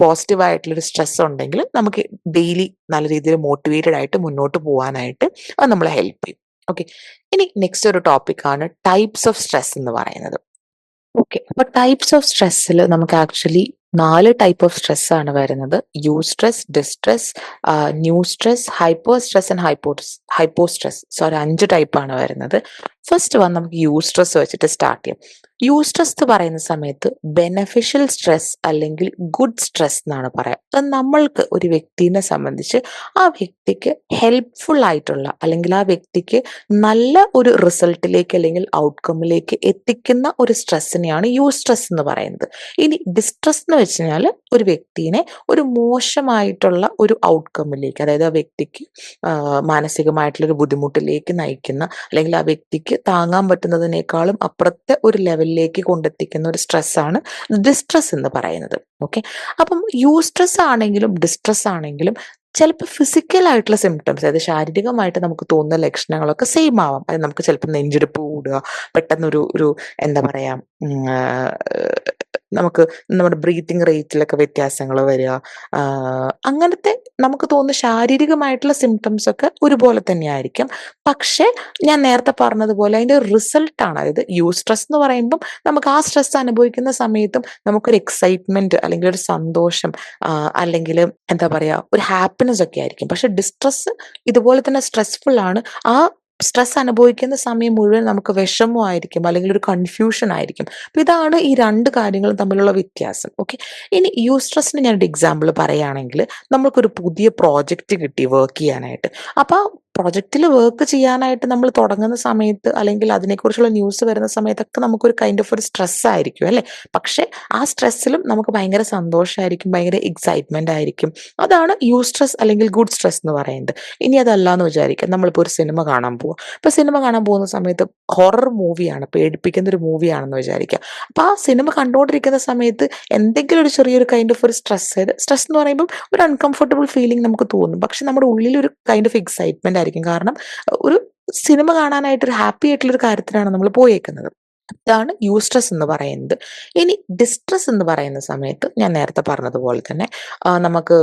പോസിറ്റീവ് ആയിട്ടുള്ളൊരു സ്ട്രെസ് ഉണ്ടെങ്കിൽ നമുക്ക് ഡെയിലി നല്ല രീതിയിൽ മോട്ടിവേറ്റഡ് ആയിട്ട് മുന്നോട്ട് പോകാനായിട്ട് അത് നമ്മളെ ഹെൽപ്പ് ചെയ്യും. ഓക്കെ, ഇനി നെക്സ്റ്റ് ഒരു ടോപ്പിക്കാണ് ടൈപ്സ് ഓഫ് സ്ട്രെസ് എന്ന് പറയുന്നത്. ഓക്കെ, അപ്പൊ ടൈപ്സ് ഓഫ് സ്ട്രെസ്സിൽ നമുക്ക് ആക്ച്വലി 4 ടൈപ്പ് ഓഫ് സ്ട്രെസ് ആണ് വരുന്നത്. Eustress, distress, new stress, hyper stress and hypo stress. Sorry, 5 ടൈപ്പാണ് വരുന്നത്. ഫസ്റ്റ് വന്ന് നമുക്ക് യൂസ്ട്രെസ് വെച്ചിട്ട് സ്റ്റാർട്ട് ചെയ്യാം. യൂസ്ട്രെസ് എന്ന് പറയുന്ന സമയത്ത് ബെനഫിഷ്യൽ സ്ട്രെസ് അല്ലെങ്കിൽ ഗുഡ് സ്ട്രെസ് എന്നാണ് പറയാം. അത് നമ്മൾക്ക് ഒരു വ്യക്തിനെ സംബന്ധിച്ച് ആ വ്യക്തിക്ക് ഹെൽപ്ഫുൾ ആയിട്ടുള്ള അല്ലെങ്കിൽ ആ വ്യക്തിക്ക് നല്ല ഒരു റിസൾട്ടിലേക്ക് അല്ലെങ്കിൽ ഔട്ട്കമ്മിലേക്ക് എത്തിക്കുന്ന ഒരു സ്ട്രെസ്സിനെയാണ് യൂസ്ട്രെസ് എന്ന് പറയുന്നത്. ഇനി ഡിസ്ട്രെസ് എന്ന് വെച്ച് കഴിഞ്ഞാൽ ഒരു വ്യക്തിനെ ഒരു മോശമായിട്ടുള്ള ഒരു ഔട്ട്കമ്മിലേക്ക്, അതായത് ആ വ്യക്തിക്ക് മാനസികമായിട്ടുള്ള ഒരു ബുദ്ധിമുട്ടിലേക്ക് നയിക്കുന്ന, അല്ലെങ്കിൽ ആ വ്യക്തിക്ക് താങ്ങാൻ പറ്റുന്നതിനേക്കാളും അപ്പുറത്തെ ഒരു ലെവലിലേക്ക് കൊണ്ടെത്തിക്കുന്ന ഒരു സ്ട്രെസ്സാണ് ഡിസ്ട്രെസ് എന്ന് പറയുന്നത്. ഓക്കെ, അപ്പം യൂസ്ട്രെസ് ആണെങ്കിലും ഡിസ്ട്രെസ് ആണെങ്കിലും ചിലപ്പോൾ ഫിസിക്കൽ ആയിട്ടുള്ള സിംറ്റംസ്, അതായത് ശാരീരികമായിട്ട് നമുക്ക് തോന്നുന്ന ലക്ഷണങ്ങളൊക്കെ സെയിം ആവാം. അത് നമുക്ക് ചിലപ്പോൾ നെഞ്ചെടുപ്പ് കൂടുക, പെട്ടെന്നൊരു എന്താ പറയാ, നമുക്ക് നമ്മുടെ ബ്രീത്തിങ് റേറ്റിലൊക്കെ വ്യത്യാസങ്ങൾ വരിക. അങ്ങനത്തെ നമുക്ക് തോന്നുന്ന ശാരീരികമായിട്ടുള്ള സിംപ്റ്റംസ് ഒക്കെ ഒരുപോലെ തന്നെയായിരിക്കും. പക്ഷേ ഞാൻ നേരത്തെ പറഞ്ഞതുപോലെ അതിൻ്റെ റിസൾട്ടാണ്, അതായത് യൂസ്ട്രസ് എന്ന് പറയുമ്പം നമുക്ക് ആ സ്ട്രെസ് അനുഭവിക്കുന്ന സമയത്തും നമുക്കൊരു എക്സൈറ്റ്മെന്റ് അല്ലെങ്കിൽ ഒരു സന്തോഷം, അല്ലെങ്കിൽ എന്താ പറയുക, ഒരു ഹാപ്പിനെസ് ഒക്കെ ആയിരിക്കും. പക്ഷെ ഡിസ്ട്രസ് ഇതുപോലെ തന്നെ സ്ട്രെസ്ഫുൾ ആണ്. ആ സ്ട്രെസ് അനുഭവിക്കുന്ന സമയം മുഴുവൻ നമുക്ക് വിഷമമായിരിക്കും അല്ലെങ്കിൽ ഒരു കൺഫ്യൂഷൻ ആയിരിക്കും. അപ്പൊ ഇതാണ് ഈ രണ്ട് കാര്യങ്ങളും തമ്മിലുള്ള വ്യത്യാസം. ഓക്കെ, ഇനി യൂസ്ട്രസിന് ഞാനൊരു എക്സാമ്പിൾ പറയുകയാണെങ്കിൽ, നമ്മൾക്കൊരു പുതിയ പ്രോജക്റ്റ് കിട്ടി വർക്ക് ചെയ്യാനായിട്ട്. അപ്പോൾ ആ പ്രൊജക്റ്റിൽ വർക്ക് ചെയ്യാനായിട്ട് നമ്മൾ തുടങ്ങുന്ന സമയത്ത് അല്ലെങ്കിൽ അതിനെക്കുറിച്ചുള്ള ന്യൂസ് വരുന്ന സമയത്തൊക്കെ നമുക്കൊരു കൈൻഡ് ഓഫ് ഒരു സ്ട്രെസ് ആയിരിക്കും അല്ലേ. പക്ഷെ ആ സ്ട്രെസ്സിലും നമുക്ക് ഭയങ്കര സന്തോഷമായിരിക്കും, ഭയങ്കര എക്സൈറ്റ്മെന്റ് ആയിരിക്കും. അതാണ് യൂസ്ട്രസ് അല്ലെങ്കിൽ ഗുഡ് സ്ട്രെസ് എന്ന് പറയുന്നത്. ഇനി അതല്ല എന്ന് വിചാരിക്കാം, നമ്മളിപ്പോൾ ഒരു സിനിമ കാണാൻ പോവുക. ഇപ്പൊ സിനിമ കാണാൻ പോകുന്ന സമയത്ത് ഹൊറർ മൂവിയാണ്, പേടിപ്പിക്കുന്ന ഒരു മൂവിയാണെന്ന് വിചാരിക്കുക. അപ്പൊ ആ സിനിമ കണ്ടുകൊണ്ടിരിക്കുന്ന സമയത്ത് എന്തെങ്കിലും ഒരു ചെറിയൊരു കൈൻഡ് ഓഫ് ഒരു സ്ട്രെസ് എന്ന് പറയുമ്പോൾ ഒരു അൺകംഫർട്ടബിൾ ഫീലിംഗ് നമുക്ക് തോന്നും. പക്ഷെ നമ്മുടെ ഉള്ളിൽ ഒരു കൈൻഡ് ഓഫ് എക്സൈറ്റ്മെന്റ് ആയിരിക്കും. കാരണം ഒരു സിനിമ കാണാനായിട്ട് ഒരു ഹാപ്പി ആയിട്ടുള്ള ഒരു കാര്യത്തിനാണ് നമ്മൾ പോയേക്കുന്നത്. ഇതാണ് യൂസ്ട്രസ് എന്ന് പറയുന്നത്. ഇനി ഡിസ്ട്രസ് എന്ന് പറയുന്ന സമയത്ത് ഞാൻ നേരത്തെ പറഞ്ഞതുപോലെ തന്നെ നമുക്ക്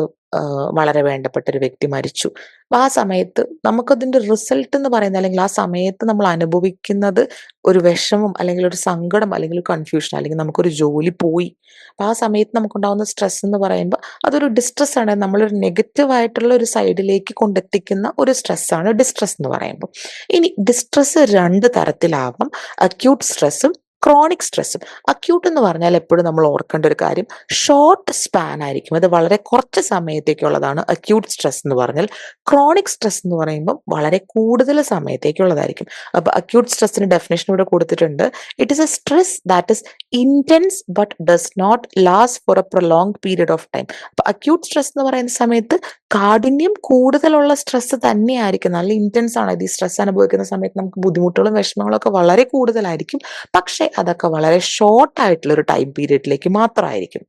വളരെ വേണ്ടപ്പെട്ട ഒരു വ്യക്തി മരിച്ചു. അപ്പൊ ആ സമയത്ത് നമുക്കതിന്റെ റിസൾട്ട് എന്ന് പറയുന്നത്, അല്ലെങ്കിൽ ആ സമയത്ത് നമ്മൾ അനുഭവിക്കുന്നത് ഒരു വിഷമം അല്ലെങ്കിൽ ഒരു സങ്കടം അല്ലെങ്കിൽ ഒരു കൺഫ്യൂഷൻ, അല്ലെങ്കിൽ നമുക്കൊരു ജോലി പോയി. അപ്പൊ ആ സമയത്ത് നമുക്കുണ്ടാവുന്ന സ്ട്രെസ് എന്ന് പറയുമ്പോൾ അതൊരു ഡിസ്ട്രസ് ആണ്. നമ്മളൊരു നെഗറ്റീവ് ആയിട്ടുള്ള ഒരു സൈഡിലേക്ക് കൊണ്ടെത്തിക്കുന്ന ഒരു സ്ട്രെസ്സാണ് ഡിസ്ട്രസ് എന്ന് പറയുമ്പോൾ. ഇനി ഡിസ്ട്രസ് രണ്ട് തരത്തിലാവാം: അക്യൂട്ട് സ്ട്രെസ്സും ക്രോണിക് സ്ട്രെസ്സും. അക്യൂട്ട് എന്ന് പറഞ്ഞാൽ എപ്പോഴും നമ്മൾ ഓർക്കേണ്ട ഒരു കാര്യം, ഷോർട്ട് സ്പാൻ ആയിരിക്കും. അത് വളരെ കുറച്ച് സമയത്തേക്കുള്ളതാണ് അക്യൂട്ട് സ്ട്രെസ് എന്ന് പറഞ്ഞാൽ. ക്രോണിക് സ്ട്രെസ് എന്ന് പറയുമ്പോൾ വളരെ കൂടുതൽ സമയത്തേക്കുള്ളതായിരിക്കും. അപ്പൊ അക്യൂട്ട് സ്ട്രെസ്സിന് ഡെഫിനേഷൻ ഇവിടെ കൊടുത്തിട്ടുണ്ട്: it is a stress that is intense but does not last for a prolonged period of time. അപ്പൊ അക്യൂട്ട് സ്ട്രെസ് എന്ന് പറയുന്ന സമയത്ത് കാഠിന്യം കൂടുതലുള്ള സ്ട്രെസ് തന്നെയായിരിക്കും. നല്ല ഇന്റൻസ് ആണ് ഇത്. ഈ സ്ട്രെസ് അനുഭവിക്കുന്ന സമയത്ത് നമുക്ക് ബുദ്ധിമുട്ടുകളും വിഷമങ്ങളും ഒക്കെ വളരെ കൂടുതലായിരിക്കും. പക്ഷെ അതൊക്കെ വളരെ ഷോർട്ട് ആയിട്ടുള്ള ഒരു ടൈം പീരീഡിലേക്ക് മാത്രമായിരിക്കും.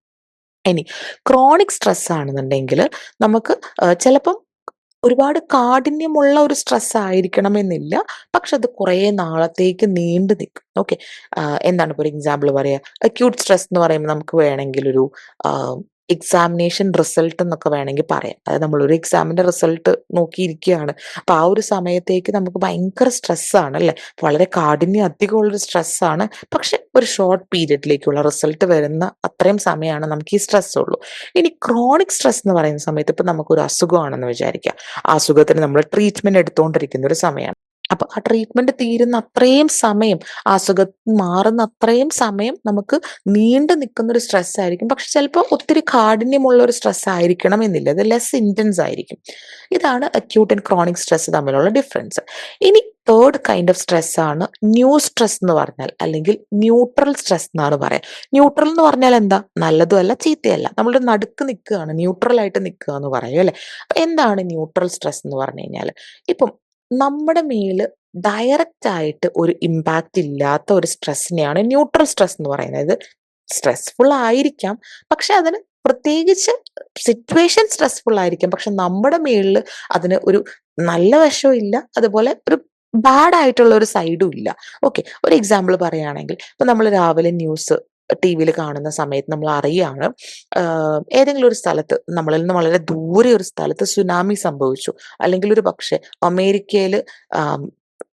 ഇനി ക്രോണിക് സ്ട്രെസ് ആണെന്നുണ്ടെങ്കിൽ നമുക്ക് ചിലപ്പം ഒരുപാട് കാഠിന്യമുള്ള ഒരു സ്ട്രെസ് ആയിരിക്കണമെന്നില്ല. പക്ഷെ അത് കുറേ നാളത്തേക്ക് നീണ്ടു നിൽക്കും. ഓക്കെ, എന്താണ് ഇപ്പോൾ ഒരു എക്സാമ്പിൾ പറയാ, അക്യൂട്ട് സ്ട്രെസ് എന്ന് പറയുമ്പോൾ നമുക്ക് വേണമെങ്കിൽ ഒരു എക്സാമിനേഷൻ റിസൾട്ട് എന്നൊക്കെ വേണമെങ്കിൽ പറയാം. അതായത് നമ്മളൊരു എക്സാമിന്റെ റിസൾട്ട് നോക്കിയിരിക്കുകയാണ്. അപ്പൊ ആ ഒരു സമയത്തേക്ക് നമുക്ക് ഭയങ്കര സ്ട്രെസ്സാണ് അല്ലേ, വളരെ കാഠിന്യം അധികമുള്ളൊരു സ്ട്രെസ്സാണ്. പക്ഷെ ഒരു ഷോർട്ട് പീരിയഡിലേക്കുള്ള റിസൾട്ട് വരുന്ന അത്രയും സമയമാണ് നമുക്ക് ഈ സ്ട്രെസ് ഉള്ളൂ. ഇനി ക്രോണിക് സ്ട്രെസ് എന്ന് പറയുന്ന സമയത്ത് ഇപ്പൊ നമുക്കൊരു അസുഖമാണെന്ന് വിചാരിക്കാം. ആ അസുഖത്തിന് നമ്മൾ ട്രീറ്റ്മെന്റ് എടുത്തുകൊണ്ടിരിക്കുന്ന ഒരു സമയമാണ്. അപ്പൊ ആ ട്രീറ്റ്മെന്റ് തീരുന്ന അത്രയും സമയം, ആ അസുഖം മാറുന്ന അത്രയും സമയം നമുക്ക് നീണ്ടു നിൽക്കുന്ന ഒരു സ്ട്രെസ് ആയിരിക്കും. പക്ഷെ ചിലപ്പോൾ ഒത്തിരി കാഠിന്യമുള്ള ഒരു സ്ട്രെസ് ആയിരിക്കണം എന്നില്ല, അത് ലെസ് ഇന്റൻസ് ആയിരിക്കും. ഇതാണ് അക്യൂട്ട് ആൻഡ് ക്രോണിക് സ്ട്രെസ് തമ്മിലുള്ള ഡിഫറൻസ്. ഇനി തേർഡ് കൈൻഡ് ഓഫ് സ്ട്രെസ് ആണ് ന്യൂ സ്ട്രെസ് എന്ന് പറഞ്ഞാൽ, അല്ലെങ്കിൽ ന്യൂട്രൽ സ്ട്രെസ് എന്നാണ് പറയാം. ന്യൂട്രൽ എന്ന് പറഞ്ഞാൽ എന്താ, നല്ലതും അല്ല ചീത്തയല്ല, നമ്മളൊരു നടുക്ക് നിൽക്കുകയാണ്, ന്യൂട്രൽ ആയിട്ട് നിൽക്കുക എന്ന് പറയും അല്ലെ. എന്താണ് ന്യൂട്രൽ സ്ട്രെസ് എന്ന് പറഞ്ഞു കഴിഞ്ഞാൽ, ഇപ്പം നമ്മുടെ മേല് ഡയറക്റ്റ് ആയിട്ട് ഒരു ഇമ്പാക്റ്റ് ഇല്ലാത്ത ഒരു സ്ട്രെസ്സിനെയാണ് ന്യൂട്രൽ സ്ട്രെസ് എന്ന് പറയുന്നത്. ഇത് സ്ട്രെസ്ഫുൾ ആയിരിക്കാം, പക്ഷെ അതിന് പ്രത്യേകിച്ച് സിറ്റുവേഷൻ സ്ട്രെസ്ഫുൾ ആയിരിക്കും, പക്ഷെ നമ്മുടെ മേളിൽ അതിന് ഒരു നല്ല വശവും ഇല്ല, അതുപോലെ ഒരു ബാഡ് ആയിട്ടുള്ള ഒരു സൈഡും ഇല്ല. ഓക്കെ, ഒരു എക്സാമ്പിൾ പറയുകയാണെങ്കിൽ, ഇപ്പൊ നമ്മൾ രാവിലെ ന്യൂസ് ടി വിയിൽ കാണുന്ന സമയത്ത് നമ്മൾ അറിയാണ് ഏതെങ്കിലും ഒരു സ്ഥലത്ത്, നമ്മളിൽ നിന്ന് വളരെ ദൂരെ ഒരു സ്ഥലത്ത് സുനാമി സംഭവിച്ചു, അല്ലെങ്കിൽ ഒരു പക്ഷേ അമേരിക്കയിൽ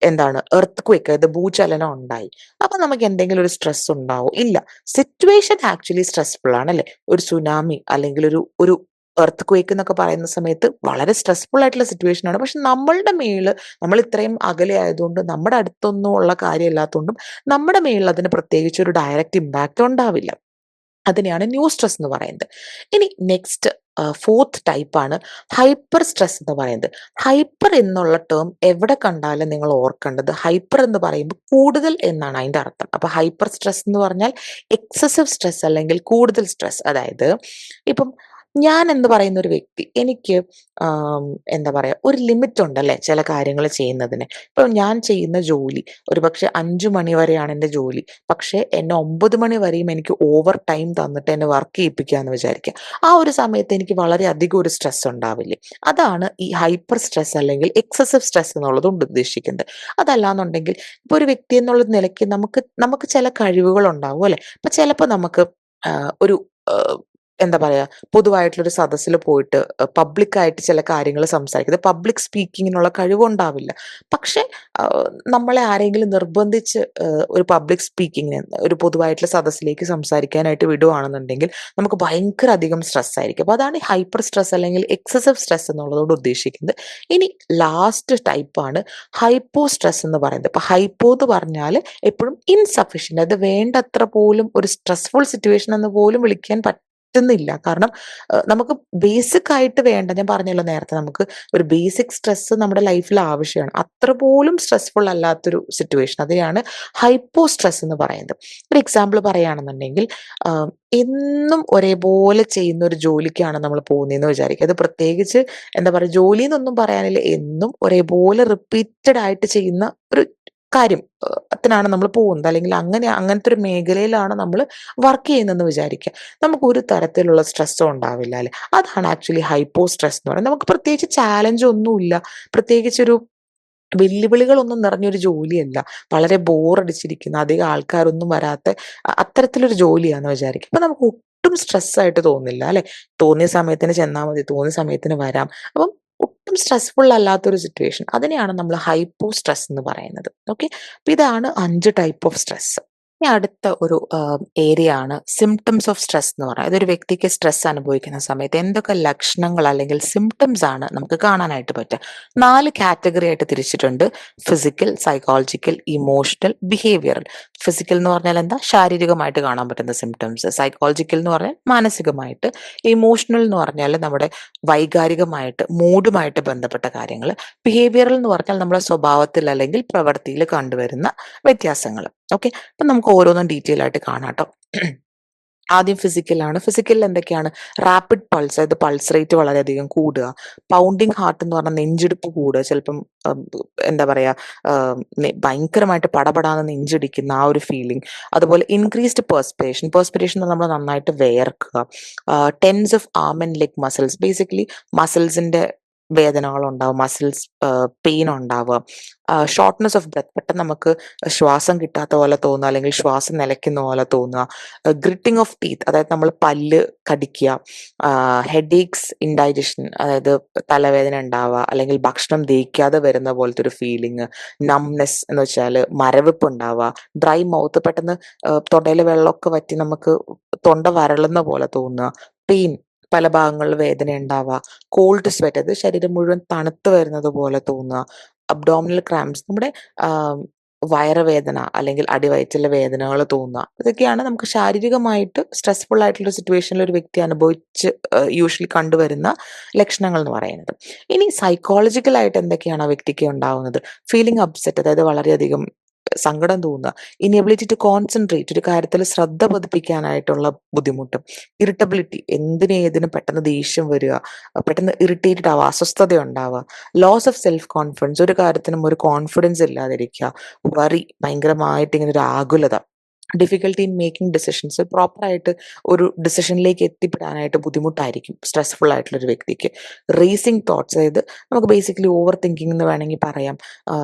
എന്താണ് എർത്ത് ക്വേക്ക്, അതായത് ഭൂചലനം ഉണ്ടായി. അപ്പൊ നമുക്ക് എന്തെങ്കിലും ഒരു സ്ട്രെസ് ഉണ്ടാവും? ഇല്ല. സിറ്റുവേഷൻ ആക്ച്വലി സ്ട്രെസ്ഫുൾ ആണ് അല്ലെ. ഒരു സുനാമി അല്ലെങ്കിൽ ഒരു ഒരു എർത്ത് ക്വേക്ക് എന്നൊക്കെ പറയുന്ന സമയത്ത് വളരെ സ്ട്രെസ്ഫുൾ ആയിട്ടുള്ള സിറ്റുവേഷൻ ആണ്. പക്ഷെ നമ്മളുടെ മേളിൽ, നമ്മൾ ഇത്രയും അകലെ ആയതുകൊണ്ട്, നമ്മുടെ അടുത്തൊന്നും ഉള്ള കാര്യമില്ലാത്തതുകൊണ്ടും നമ്മുടെ മേളിൽ അതിന് പ്രത്യേകിച്ച് ഒരു ഡയറക്റ്റ് ഇമ്പാക്റ്റ് ഉണ്ടാവില്ല. അതിനെയാണ് ന്യൂ സ്ട്രെസ് എന്ന് പറയുന്നത്. ഇനി നെക്സ്റ്റ് ഫോർത്ത് ടൈപ്പാണ് ഹൈപ്പർ സ്ട്രെസ് എന്ന് പറയുന്നത്. ഹൈപ്പർ എന്നുള്ള ടേം എവിടെ കണ്ടാലും നിങ്ങൾ ഓർക്കേണ്ടത്, ഹൈപ്പർ എന്ന് പറയുമ്പോൾ കൂടുതൽ എന്നാണ് അതിന്റെ അർത്ഥം. അപ്പൊ ഹൈപ്പർ സ്ട്രെസ് എന്ന് പറഞ്ഞാൽ എക്സസീവ് സ്ട്രെസ് അല്ലെങ്കിൽ കൂടുതൽ സ്ട്രെസ്. അതായത് ഇപ്പം ഞാൻ എന്ന് പറയുന്ന ഒരു വ്യക്തി, എനിക്ക് എന്താ പറയാ, ഒരു ലിമിറ്റ് ഉണ്ടല്ലേ ചില കാര്യങ്ങൾ ചെയ്യുന്നതിന്. ഇപ്പൊ ഞാൻ ചെയ്യുന്ന ജോലി ഒരുപക്ഷെ 5 മണി വരെയാണ് എൻ്റെ ജോലി. പക്ഷെ എന്നെ 9 മണി വരെയും എനിക്ക് ഓവർ ടൈം തന്നിട്ട് എന്നെ വർക്ക് ചെയ്യിപ്പിക്കുക എന്ന് വിചാരിക്കുക. ആ ഒരു സമയത്ത് എനിക്ക് വളരെ അധികം ഒരു സ്ട്രെസ് ഉണ്ടാവില്ലേ. അതാണ് ഈ ഹൈപ്പർ സ്ട്രെസ് അല്ലെങ്കിൽ എക്സസീവ് സ്ട്രെസ് എന്നുള്ളത് കൊണ്ട് ഉദ്ദേശിക്കുന്നത്. അതല്ലാന്നുണ്ടെങ്കിൽ ഇപ്പൊ ഒരു വ്യക്തി എന്നുള്ള നിലയ്ക്ക് നമുക്ക് നമുക്ക് ചില കഴിവുകൾ ഉണ്ടാവും അല്ലെ. അപ്പൊ ചിലപ്പോൾ നമുക്ക് ഒരു എന്താ പറയാ, പൊതുവായിട്ടുള്ളൊരു സദസ്സിൽ പോയിട്ട് പബ്ലിക്കായിട്ട് ചില കാര്യങ്ങൾ സംസാരിക്കുന്നത്, പബ്ലിക് സ്പീക്കിങ്ങിനുള്ള കഴിവുണ്ടാവില്ല. പക്ഷേ നമ്മളെ ആരെങ്കിലും നിർബന്ധിച്ച് ഒരു പബ്ലിക് സ്പീക്കിങ്ങിന്, ഒരു പൊതുവായിട്ടുള്ള സദസ്സിലേക്ക് സംസാരിക്കാനായിട്ട് വിടുവാണെന്നുണ്ടെങ്കിൽ നമുക്ക് ഭയങ്കര അധികം സ്ട്രെസ് ആയിരിക്കും. അപ്പോൾ അതാണ് ഈ ഹൈപ്പർ സ്ട്രെസ് അല്ലെങ്കിൽ എക്സസീവ് സ്ട്രെസ് എന്നുള്ളതോട് ഉദ്ദേശിക്കുന്നത്. ഇനി ലാസ്റ്റ് ടൈപ്പാണ് ഹൈപ്പോ സ്ട്രെസ് എന്ന് പറയുന്നത്. ഇപ്പോൾ ഹൈപ്പോ എന്ന് പറഞ്ഞാൽ എപ്പോഴും ഇൻസഫിഷ്യൻ്റ്, അത് വേണ്ടത്ര പോലും ഒരു സ്ട്രെസ്ഫുൾ സിറ്റുവേഷൻ എന്ന് പോലും വിളിക്കാൻ പറ്റുന്നില്ല. കാരണം നമുക്ക് ബേസിക് ആയിട്ട് വേണ്ട, ഞാൻ പറഞ്ഞല്ലോ നേരത്തെ, നമുക്ക് ഒരു ബേസിക് സ്ട്രെസ് നമ്മുടെ ലൈഫിൽ ആവശ്യമാണ്. അത്ര പോലും സ്ട്രെസ്ഫുൾ അല്ലാത്തൊരു സിറ്റുവേഷൻ, അതിനെയാണ് ഹൈപ്പോ സ്ട്രെസ് എന്ന് പറയുന്നത്. ഒരു എക്സാമ്പിൾ പറയുകയാണെന്നുണ്ടെങ്കിൽ, ആഹ് എന്നും ഒരേപോലെ ചെയ്യുന്ന ഒരു ജോലിക്കാണ് നമ്മൾ പോകുന്നതെന്ന് വിചാരിക്കുക. അത് പ്രത്യേകിച്ച് എന്താ പറയുക, ജോലി എന്നൊന്നും പറയാനില്ല, എന്നും ഒരേപോലെ റിപ്പീറ്റഡ് ആയിട്ട് ചെയ്യുന്ന ഒരു കാര്യം ത്തിനാണ് നമ്മൾ പോകുന്നത്, അല്ലെങ്കിൽ അങ്ങനത്തെ ഒരു മേഖലയിലാണ് നമ്മൾ വർക്ക് ചെയ്യുന്നതെന്ന് വിചാരിക്കുക. നമുക്ക് ഒരു തരത്തിലുള്ള സ്ട്രെസ്സും ഉണ്ടാവില്ല അല്ലെ. അതാണ് ആക്ച്വലി ഹൈപ്പോ സ്ട്രെസ് എന്ന് പറയുന്നത്. നമുക്ക് പ്രത്യേകിച്ച് ചാലഞ്ച് ഒന്നുമില്ല, പ്രത്യേകിച്ചൊരു വെല്ലുവിളികളൊന്നും നിറഞ്ഞൊരു ജോലിയല്ല. വളരെ ബോറടിച്ചിരിക്കുന്ന, അധികം ആൾക്കാരൊന്നും വരാത്ത അത്തരത്തിലൊരു ജോലിയാന്ന് വിചാരിക്കുക. അപ്പൊ നമുക്ക് ഒട്ടും സ്ട്രെസ്സായിട്ട് തോന്നില്ല അല്ലെ. തോന്നിയ സമയത്തിന് ചെന്നാൽ മതി, തോന്നിയ സമയത്തിന് വരാം. അപ്പം ഒട്ടും സ്ട്രെസ്ഫുൾ അല്ലാത്തൊരു സിറ്റുവേഷൻ, അതിനെയാണ് നമ്മൾ ഹൈപ്പോ സ്ട്രെസ് എന്ന് പറയുന്നത്. ഓക്കെ. അപ്പൊ ഇതാണ് 5 ടൈപ്പ് ഓഫ് സ്ട്രെസ്. ഇനി അടുത്ത ഒരു ഏരിയ ആണ് സിംപ്റ്റംസ് ഓഫ് സ്ട്രെസ് എന്ന് പറയുന്നത്. അതൊരു വ്യക്തിക്ക് സ്ട്രെസ് അനുഭവിക്കുന്ന സമയത്ത് എന്തൊക്കെ ലക്ഷണങ്ങൾ അല്ലെങ്കിൽ സിംപ്റ്റംസ് ആണ് നമുക്ക് കാണാനായിട്ട് പറ്റുക. 4 കാറ്റഗറി ആയിട്ട് തിരിച്ചിട്ടുണ്ട്: physical, psychological, emotional, behavioural. Physical എന്ന് പറഞ്ഞാൽ എന്താ? ശാരീരികമായിട്ട് കാണാൻ പറ്റുന്ന സിംറ്റംസ്. സൈക്കോളജിക്കൽ എന്ന് പറഞ്ഞാൽ മാനസികമായിട്ട്. ഇമോഷണൽ എന്ന് പറഞ്ഞാൽ നമ്മുടെ വൈകാരികമായിട്ട്, മൂഡുമായിട്ട് ബന്ധപ്പെട്ട കാര്യങ്ങൾ. ബിഹേവിയറൽ എന്ന് പറഞ്ഞാൽ നമ്മുടെ സ്വഭാവത്തിൽ അല്ലെങ്കിൽ പ്രവൃത്തിയിൽ കണ്ടുവരുന്ന വ്യത്യാസങ്ങൾ. ഓക്കെ. അപ്പൊ നമുക്ക് ഓരോന്നും ഡീറ്റെയിൽ ആയിട്ട് കാണാം ട്ടോ. ആദ്യം ഫിസിക്കലാണ്. ഫിസിക്കലിൽ എന്തൊക്കെയാണ്? റാപ്പിഡ് പൾസ്, അതായത് പൾസ് റേറ്റ് വളരെയധികം കൂടുക. പൗണ്ടിങ് ഹാർട്ട് എന്ന് പറഞ്ഞാൽ നെഞ്ചിടിപ്പ് കൂടുക. ചിലപ്പം എന്താ പറയാ, ഭയങ്കരമായിട്ട് പടപടാന്ന് നെഞ്ചിടിക്കുന്ന ആ ഒരു ഫീലിംഗ്. അതുപോലെ ഇൻക്രീസ്ഡ് പെർസ്പിറേഷൻ. പെർസ്പിറേഷൻ എന്ന് നമ്മൾ നന്നായിട്ട് വേർക്കുക. Tense of arm and leg muscles. Basically മസിൽസിന്റെ വേദനകളുണ്ടാവും, മസിൽസ് പെയിൻ ഉണ്ടാവുക. ഷോർട്ട്നെസ് ഓഫ് ബ്രെത്ത്, പെട്ടെന്ന് നമുക്ക് ശ്വാസം കിട്ടാത്ത പോലെ തോന്നുക, അല്ലെങ്കിൽ ശ്വാസം നിലയ്ക്കുന്ന പോലെ തോന്നുക. ഗ്രിറ്റിംഗ് ഓഫ് ടീത്ത്, അതായത് നമ്മൾ പല്ല് കടിക്കുക. ഹെഡേക്സ്, ഇൻഡൈജഷൻ, അതായത് തലവേദന ഉണ്ടാവുക, അല്ലെങ്കിൽ ഭക്ഷണം ദഹിക്കാതെ വരുന്ന പോലത്തെ ഒരു ഫീലിംഗ്. നംനെസ് എന്ന് വെച്ചാൽ മരവിപ്പ് ഉണ്ടാവുക. ഡ്രൈ മൗത്ത്, പെട്ടെന്ന് തൊണ്ടയിൽ വെള്ളമൊക്കെ വറ്റി നമുക്ക് തൊണ്ട വരളുന്ന പോലെ തോന്നുക. പെയിൻ, പല ഭാഗങ്ങളിൽ വേദന ഉണ്ടാവുക. കോൾഡ് സ്വെറ്റ്, അത് ശരീരം മുഴുവൻ തണുത്ത് വരുന്നത് പോലെ തോന്നുക. അബ്ഡോമിനൽ ക്രാംസ്, നമ്മുടെ വയറുവേദന അല്ലെങ്കിൽ അടിവയറ്റിലെ വേദനകൾ തോന്നുക. ഇതൊക്കെയാണ് നമുക്ക് ശാരീരികമായിട്ട് സ്ട്രെസ്ഫുൾ ആയിട്ടുള്ള സിറ്റുവേഷനിൽ ഒരു വ്യക്തി അനുഭവിച്ച് യൂഷ്വലി കണ്ടുവരുന്ന ലക്ഷണങ്ങൾ എന്ന് പറയുന്നത്. ഇനി സൈക്കോളജിക്കൽ ആയിട്ട് എന്തൊക്കെയാണ് ആ വ്യക്തിക്ക് ഉണ്ടാവുന്നത്? ഫീലിംഗ് അപ്സെറ്റ്, അതായത് വളരെയധികം സങ്കടം തോന്നുക. ഇനിബിലിറ്റി ടു കോൺസെൻട്രേറ്റ്, ഒരു കാര്യത്തിൽ ശ്രദ്ധ പതിപ്പിക്കാനായിട്ടുള്ള ബുദ്ധിമുട്ട്. ഇറിറ്റബിലിറ്റി, ഏതിനും പെട്ടെന്ന് ദേഷ്യം വരിക, പെട്ടെന്ന് ഇറിറ്റേറ്റഡ് ആവുക, അസ്വസ്ഥത ഉണ്ടാവുക. ലോസ് ഓഫ് സെൽഫ് കോൺഫിഡൻസ്, ഒരു കാര്യത്തിനും ഒരു കോൺഫിഡൻസ് ഇല്ലാതിരിക്കുക. വറി, ഭയങ്കരമായിട്ട് ഇങ്ങനെ ഒരു ആകുലത. ഡിഫിക്കൽട്ടി ഇൻ മേക്കിംഗ് ഡിസിഷൻസ്, പ്രോപ്പറായിട്ട് ഒരു ഡിസിഷനിലേക്ക് എത്തിപ്പെടാനായിട്ട് ബുദ്ധിമുട്ടായിരിക്കും സ്ട്രെസ്ഫുൾ ആയിട്ടുള്ള ഒരു വ്യക്തിക്ക്. റേസിംഗ് തോട്ട്സ്, അതായത് നമുക്ക് ബേസിക്കലി ഓവർ തിങ്കിങ് എന്ന് വേണമെങ്കിൽ പറയാം.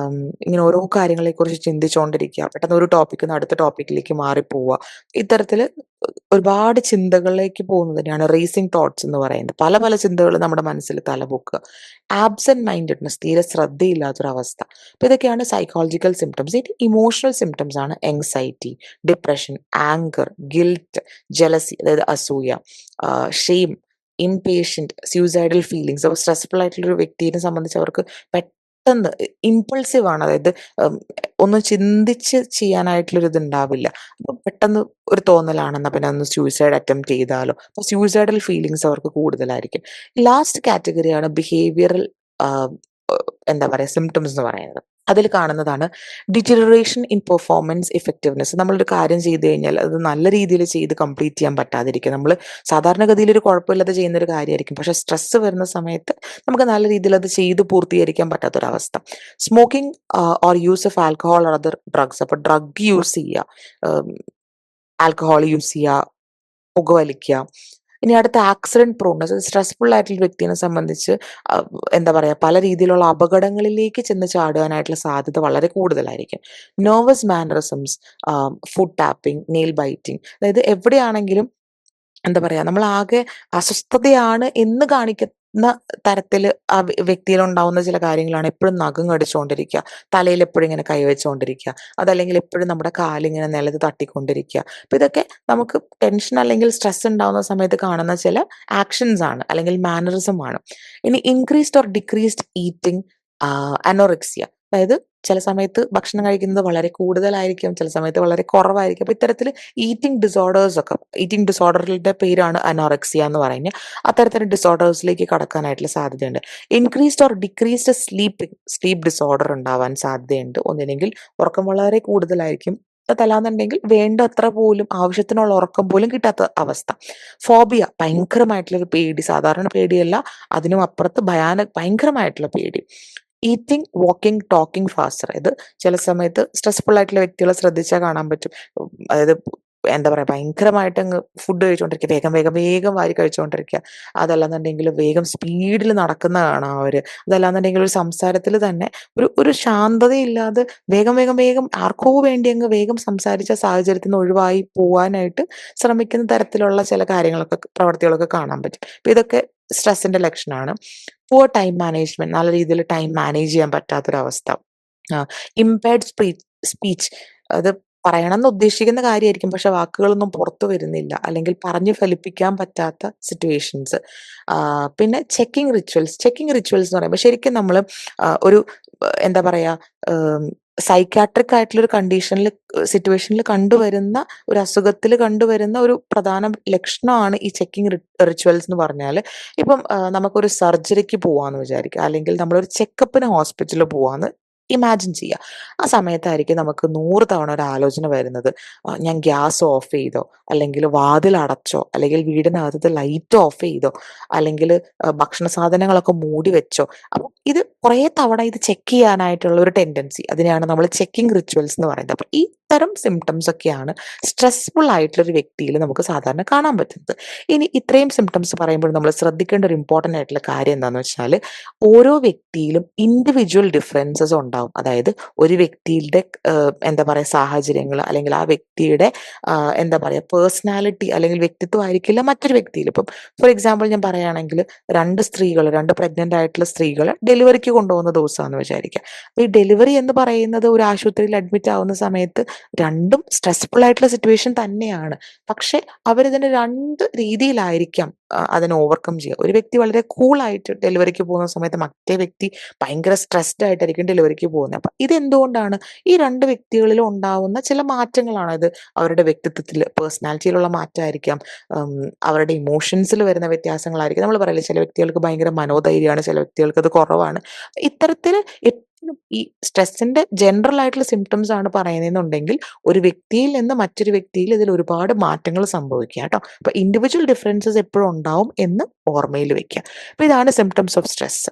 ഇങ്ങനെ ഓരോ കാര്യങ്ങളെക്കുറിച്ച് ചിന്തിച്ചുകൊണ്ടിരിക്കുക, പെട്ടെന്ന് ഒരു ടോപ്പിക്കിൽ നിന്ന് അടുത്ത ടോപ്പിക്കിലേക്ക് മാറിപ്പോവുക. ഇത്തരത്തിൽ ഒരുപാട് ചിന്തകളിലേക്ക് പോകുന്നതിനാണ് റേസിംഗ് തോട്ട്സ് എന്ന് പറയുന്നത്. പല പല ചിന്തകൾ നമ്മുടെ മനസ്സിൽ തലപൊക്കുക. ആബ്സെന്റ് മൈൻഡഡ്നെസ്, തീരെ ശ്രദ്ധയില്ലാത്തൊരവസ്ഥ. അപ്പൊ ഇതൊക്കെയാണ് സൈക്കോളജിക്കൽ സിംറ്റംസ്. ഇനി ഇമോഷണൽ സിംറ്റംസ് ആണ് എങ്സൈറ്റി, ഡിപ്രഷൻ, ആങ്കർ, ഗിൽറ്റ്, ജലസി, അതായത് അസൂയ, ഷെയിം, ഇംപേഷ്യന്റ്, സ്യൂസൈഡൽ ഫീലിങ്സ്. അപ്പോൾ സ്ട്രെസ്ഫുൾ ആയിട്ടുള്ള ഒരു വ്യക്തിയെ സംബന്ധിച്ച് അവർക്ക് പെട്ടെന്ന് ഇമ്പൾസീവ് ആണ്, അതായത് ഒന്നും ചിന്തിച്ച് ചെയ്യാനായിട്ടുള്ളൊരു ഇത് ഉണ്ടാവില്ല. അപ്പൊ പെട്ടെന്ന് ഒരു തോന്നലാണെന്നാ പിന്നെ ഒന്ന് സൂയിസൈഡ് അറ്റംപ്റ്റ് ചെയ്താലോ. അപ്പൊ സൂയിസൈഡൽ ഫീലിങ്സ് അവർക്ക് കൂടുതലായിരിക്കും. ലാസ്റ്റ് കാറ്റഗറിയാണ് ബിഹേവിയറൽ എന്താ പറയാ, സിംറ്റംസ് എന്ന് പറയുന്നത്. അതിൽ കാണുന്നതാണ് ഡിറ്റീരിയറേഷൻ ഇൻ പെർഫോമൻസ് ഇഫക്റ്റീവ്നെസ്. നമ്മളൊരു കാര്യം ചെയ്തു കഴിഞ്ഞാൽ അത് നല്ല രീതിയിൽ ചെയ്ത് കംപ്ലീറ്റ് ചെയ്യാൻ പറ്റാതിരിക്കും. നമ്മൾ സാധാരണഗതിയിൽ ഒരു കുഴപ്പമില്ലാതെ ചെയ്യുന്ന ഒരു കാര്യമായിരിക്കും, പക്ഷെ സ്ട്രെസ്സ് വരുന്ന സമയത്ത് നമുക്ക് നല്ല രീതിയിൽ അത് ചെയ്ത് പൂർത്തീകരിക്കാൻ പറ്റാത്തൊരവസ്ഥ. Smoking or use of alcohol or other drugs. അപ്പൊ ഡ്രഗ് യൂസ് ചെയ്യുക, ആൽക്കഹോൾ യൂസ് ചെയ്യുക, പുകവലിക്കുക. ഇനി അടുത്ത ആക്സിഡന്റ് പ്രോൺനെസ്. സ്ട്രെസ്ഫുൾ ആയിട്ടുള്ള വ്യക്തിയെ സംബന്ധിച്ച് എന്താ പറയാ, പല രീതിയിലുള്ള അപകടങ്ങളിലേക്ക് ചെന്ന് ചാടുവാനായിട്ടുള്ള സാധ്യത വളരെ കൂടുതലായിരിക്കും. Nervous mannerisms, food tapping, nail biting, അതായത് എവിടെയാണെങ്കിലും എന്താ പറയാ, നമ്മളാകെ അസ്വസ്ഥതയാണ് എന്ന് കാണിക്കുന്ന തരത്തില് ആ വ്യക്തിയിലുണ്ടാവുന്ന ചില കാര്യങ്ങളാണ് എപ്പഴും നഖം കടിച്ചോണ്ടിരിക്ക, തലയിൽ എപ്പഴും ഇങ്ങനെ കൈവച്ചുകൊണ്ടിരിക്ക, അതല്ലെങ്കിൽ എപ്പഴും നമ്മുടെ കാലിങ്ങനെ നിലത്ത് തട്ടിക്കൊണ്ടിരിക്ക. അപ്പൊ ഇതൊക്കെ നമുക്ക് ടെൻഷൻ അല്ലെങ്കിൽ സ്ട്രെസ് ഉണ്ടാവുന്ന സമയത്ത് കാണുന്ന ചില ആക്ഷൻസ് ആണ്, അല്ലെങ്കിൽ മാനറിസം ആണ്. ഇനി increased or decreased eating anorexia, അതായത് ചില സമയത്ത് ഭക്ഷണം കഴിക്കുന്നത് വളരെ കൂടുതലായിരിക്കും, ചില സമയത്ത് വളരെ കുറവായിരിക്കും. അപ്പൊ ഇത്തരത്തില് ഈറ്റിംഗ് ഡിസോർഡറുടെ പേരാണ് അനോറക്സിയ എന്ന് പറയുന്നത്. അത്തരത്തിലുള്ള ഡിസോർഡേഴ്സിലേക്ക് കടക്കാനായിട്ടുള്ള സാധ്യതയുണ്ട്. Increased or decreased sleep disorder ഉണ്ടാവാൻ സാധ്യതയുണ്ട്. ഒന്നില്ലെങ്കിൽ ഉറക്കം വളരെ കൂടുതലായിരിക്കും, അതല്ലാന്നുണ്ടെങ്കിൽ വേണ്ടത്ര പോലും ആവശ്യത്തിനുള്ള ഉറക്കം പോലും കിട്ടാത്ത അവസ്ഥ. ഫോബിയ, ഭയങ്കരമായിട്ടുള്ള ഒരു പേടി, സാധാരണ പേടിയല്ല, അതിനും അപ്പുറത്ത് ഭയങ്കരമായിട്ടുള്ള പേടി. ഈറ്റിംഗ്, വാക്കിംഗ്, ടോക്കിംഗ് ഫാസ്റ്റർ, ഇത് ചില സമയത്ത് സ്ട്രെസ്ഫുൾ ആയിട്ടുള്ള വ്യക്തികളെ ശ്രദ്ധിച്ചാൽ കാണാൻ പറ്റും. അതായത് എന്താ പറയാ, ഭയങ്കരമായിട്ട് അങ്ങ് ഫുഡ് കഴിച്ചുകൊണ്ടിരിക്കുക, വേഗം വേഗം വേഗം വാരി കഴിച്ചുകൊണ്ടിരിക്കുക. അതല്ലാന്നുണ്ടെങ്കിൽ വേഗം സ്പീഡിൽ നടക്കുന്ന കാണാം അവര്. അതല്ലാന്നുണ്ടെങ്കിൽ ഒരു സംസാരത്തിൽ തന്നെ ഒരു ശാന്തതയില്ലാതെ വേഗം വേഗം വേഗം ആർക്കോ വേണ്ടി അങ്ങ് വേഗം സംസാരിച്ച സാഹചര്യത്തിൽ നിന്ന് ഒഴിവായി പോവാനായിട്ട് ശ്രമിക്കുന്ന തരത്തിലുള്ള ചില കാര്യങ്ങളൊക്കെ, പ്രവർത്തികളൊക്കെ കാണാൻ പറ്റും. അപ്പൊ ഇതൊക്കെ സ്ട്രെസ്സിന്റെ ലക്ഷണമാണ്. പുവർ ടൈം മാനേജ്മെന്റ്, നല്ല രീതിയിൽ ടൈം മാനേജ് ചെയ്യാൻ പറ്റാത്തൊരവസ്ഥ. ഇംപയർഡ് സ്പീച്ച്, അത് പറയണമെന്ന് ഉദ്ദേശിക്കുന്ന കാര്യമായിരിക്കും, പക്ഷെ വാക്കുകളൊന്നും പുറത്തു വരുന്നില്ല, അല്ലെങ്കിൽ പറഞ്ഞു ഫലിപ്പിക്കാൻ പറ്റാത്ത സിറ്റുവേഷൻസ്. പിന്നെ ചെക്കിംഗ് റിച്വൽസ് എന്ന് പറയുമ്പോൾ ശരിക്കും നമ്മൾ ഒരു എന്താ പറയാ, സൈക്കാട്രിക് ആയിട്ടുള്ള ഒരു സിറ്റുവേഷനിൽ കണ്ടുവരുന്ന ഒരു അസുഖത്തിൽ കണ്ടുവരുന്ന ഒരു പ്രധാന ലക്ഷണമാണ് ഈ ചെക്കിംഗ് റിച്വൽസ് എന്ന് പറഞ്ഞാൽ. ഇപ്പം നമുക്കൊരു സർജറിക്ക് പോവാന്ന് വിചാരിക്കുക, അല്ലെങ്കിൽ നമ്മളൊരു ചെക്കപ്പിന് ഹോസ്പിറ്റലിൽ പോവാന്ന് ഇമാജിൻ ചെയ്യുക. ആ സമയത്തായിരിക്കും നമുക്ക് 100 തവണ ഒരു ആലോചന വരുന്നത്. ഞാൻ ഗ്യാസ് ഓഫ് ചെയ്തോ, അല്ലെങ്കിൽ വാതിൽ അടച്ചോ, അല്ലെങ്കിൽ വീടിനകത്തത്തെ ലൈറ്റ് ഓഫ് ചെയ്തോ, അല്ലെങ്കിൽ ഭക്ഷണ സാധനങ്ങളൊക്കെ മൂടി വെച്ചോ. അപ്പം ഇത് കുറേ തവണ ഇത് ചെക്ക് ചെയ്യാനായിട്ടുള്ള ഒരു ടെൻഡൻസി, അതിനെയാണ് നമ്മൾ ചെക്കിംഗ് റിച്വൽസ് എന്ന് പറയുന്നത്. അപ്പൊ ഈ തരം സിംറ്റംസ് ഒക്കെയാണ് സ്ട്രെസ്ഫുൾ ആയിട്ടുള്ള ഒരു വ്യക്തിയിൽ നമുക്ക് സാധാരണ കാണാൻ പറ്റുന്നത്. ഇനി ഇത്രയും സിംറ്റംസ് പറയുമ്പോൾ നമ്മൾ ശ്രദ്ധിക്കേണ്ട ഒരു ഇമ്പോർട്ടൻ്റ് ആയിട്ടുള്ള കാര്യം എന്താണെന്ന് വെച്ചാൽ, ഓരോ വ്യക്തിയിലും ഇൻഡിവിജ്വൽ ഡിഫറൻസസ് ഉണ്ടാവും. അതായത് ഒരു വ്യക്തിയുടെ എന്താ പറയുക, സാഹചര്യങ്ങൾ, അല്ലെങ്കിൽ ആ വ്യക്തിയുടെ എന്താ പറയുക, പേഴ്സണാലിറ്റി അല്ലെങ്കിൽ വ്യക്തിത്വം ആയിരിക്കില്ല മറ്റൊരു വ്യക്തിയിൽ. ഇപ്പം ഫോർ എക്സാമ്പിൾ ഞാൻ പറയുകയാണെങ്കിൽ, രണ്ട് പ്രഗ്നന്റ് ആയിട്ടുള്ള സ്ത്രീകൾ ഡെലിവറിക്ക് കൊണ്ടുപോകുന്ന ദിവസമാണെന്ന് വിചാരിക്കുക. ഈ ഡെലിവറി എന്ന് പറയുന്നത് ഒരു ആശുപത്രിയിൽ അഡ്മിറ്റ് ആവുന്ന സമയത്ത് രണ്ടും സ്ട്രെസ്ഫുൾ ആയിട്ടുള്ള സിറ്റുവേഷൻ തന്നെയാണ്. പക്ഷെ അവരിതിന് രണ്ട് രീതിയിലായിരിക്കാം അതിനെ ഓവർകം ചെയ്യുക. ഒരു വ്യക്തി വളരെ കൂളായിട്ട് ഡെലിവറിക്ക് പോകുന്ന സമയത്ത് മറ്റേ വ്യക്തി ഭയങ്കര സ്ട്രെസ്ഡ് ആയിട്ടായിരിക്കും ഡെലിവറിക്ക് പോകുന്നത്. അപ്പൊ ഇതെന്തുകൊണ്ടാണ്? ഈ രണ്ട് വ്യക്തികളിലും ഉണ്ടാവുന്ന ചില മാറ്റങ്ങളാണ് ഇത്. അവരുടെ വ്യക്തിത്വത്തിൽ, പേഴ്സണാലിറ്റിയിലുള്ള മാറ്റമായിരിക്കാം, അവരുടെ ഇമോഷൻസിൽ വരുന്ന വ്യത്യാസങ്ങളായിരിക്കും. നമ്മൾ പറയില്ലേ, ചില വ്യക്തികൾക്ക് ഭയങ്കര മനോധൈര്യമാണ്, ചില വ്യക്തികൾക്ക് അത് കുറവാണ്. ഇത്തരത്തിൽ എപ്പോഴും ഈ സ്ട്രെസ്സിന്റെ ജനറൽ ആയിട്ടുള്ള സിംറ്റംസ് ആണ് പറയുന്നതെന്നുണ്ടെങ്കിൽ, ഒരു വ്യക്തിയിൽ നിന്ന് മറ്റൊരു വ്യക്തിയിൽ ഇതിൽ ഒരുപാട് മാറ്റങ്ങൾ സംഭവിക്കുക കേട്ടോ. അപ്പൊ ഇൻഡിവിജ്വൽ ഡിഫറൻസസ് എപ്പോഴും ഉണ്ടാവും എന്ന് ഓർമ്മയിൽ വെക്കുക. അപ്പൊ ഇതാണ് സിംറ്റംസ് ഓഫ് സ്ട്രെസ്.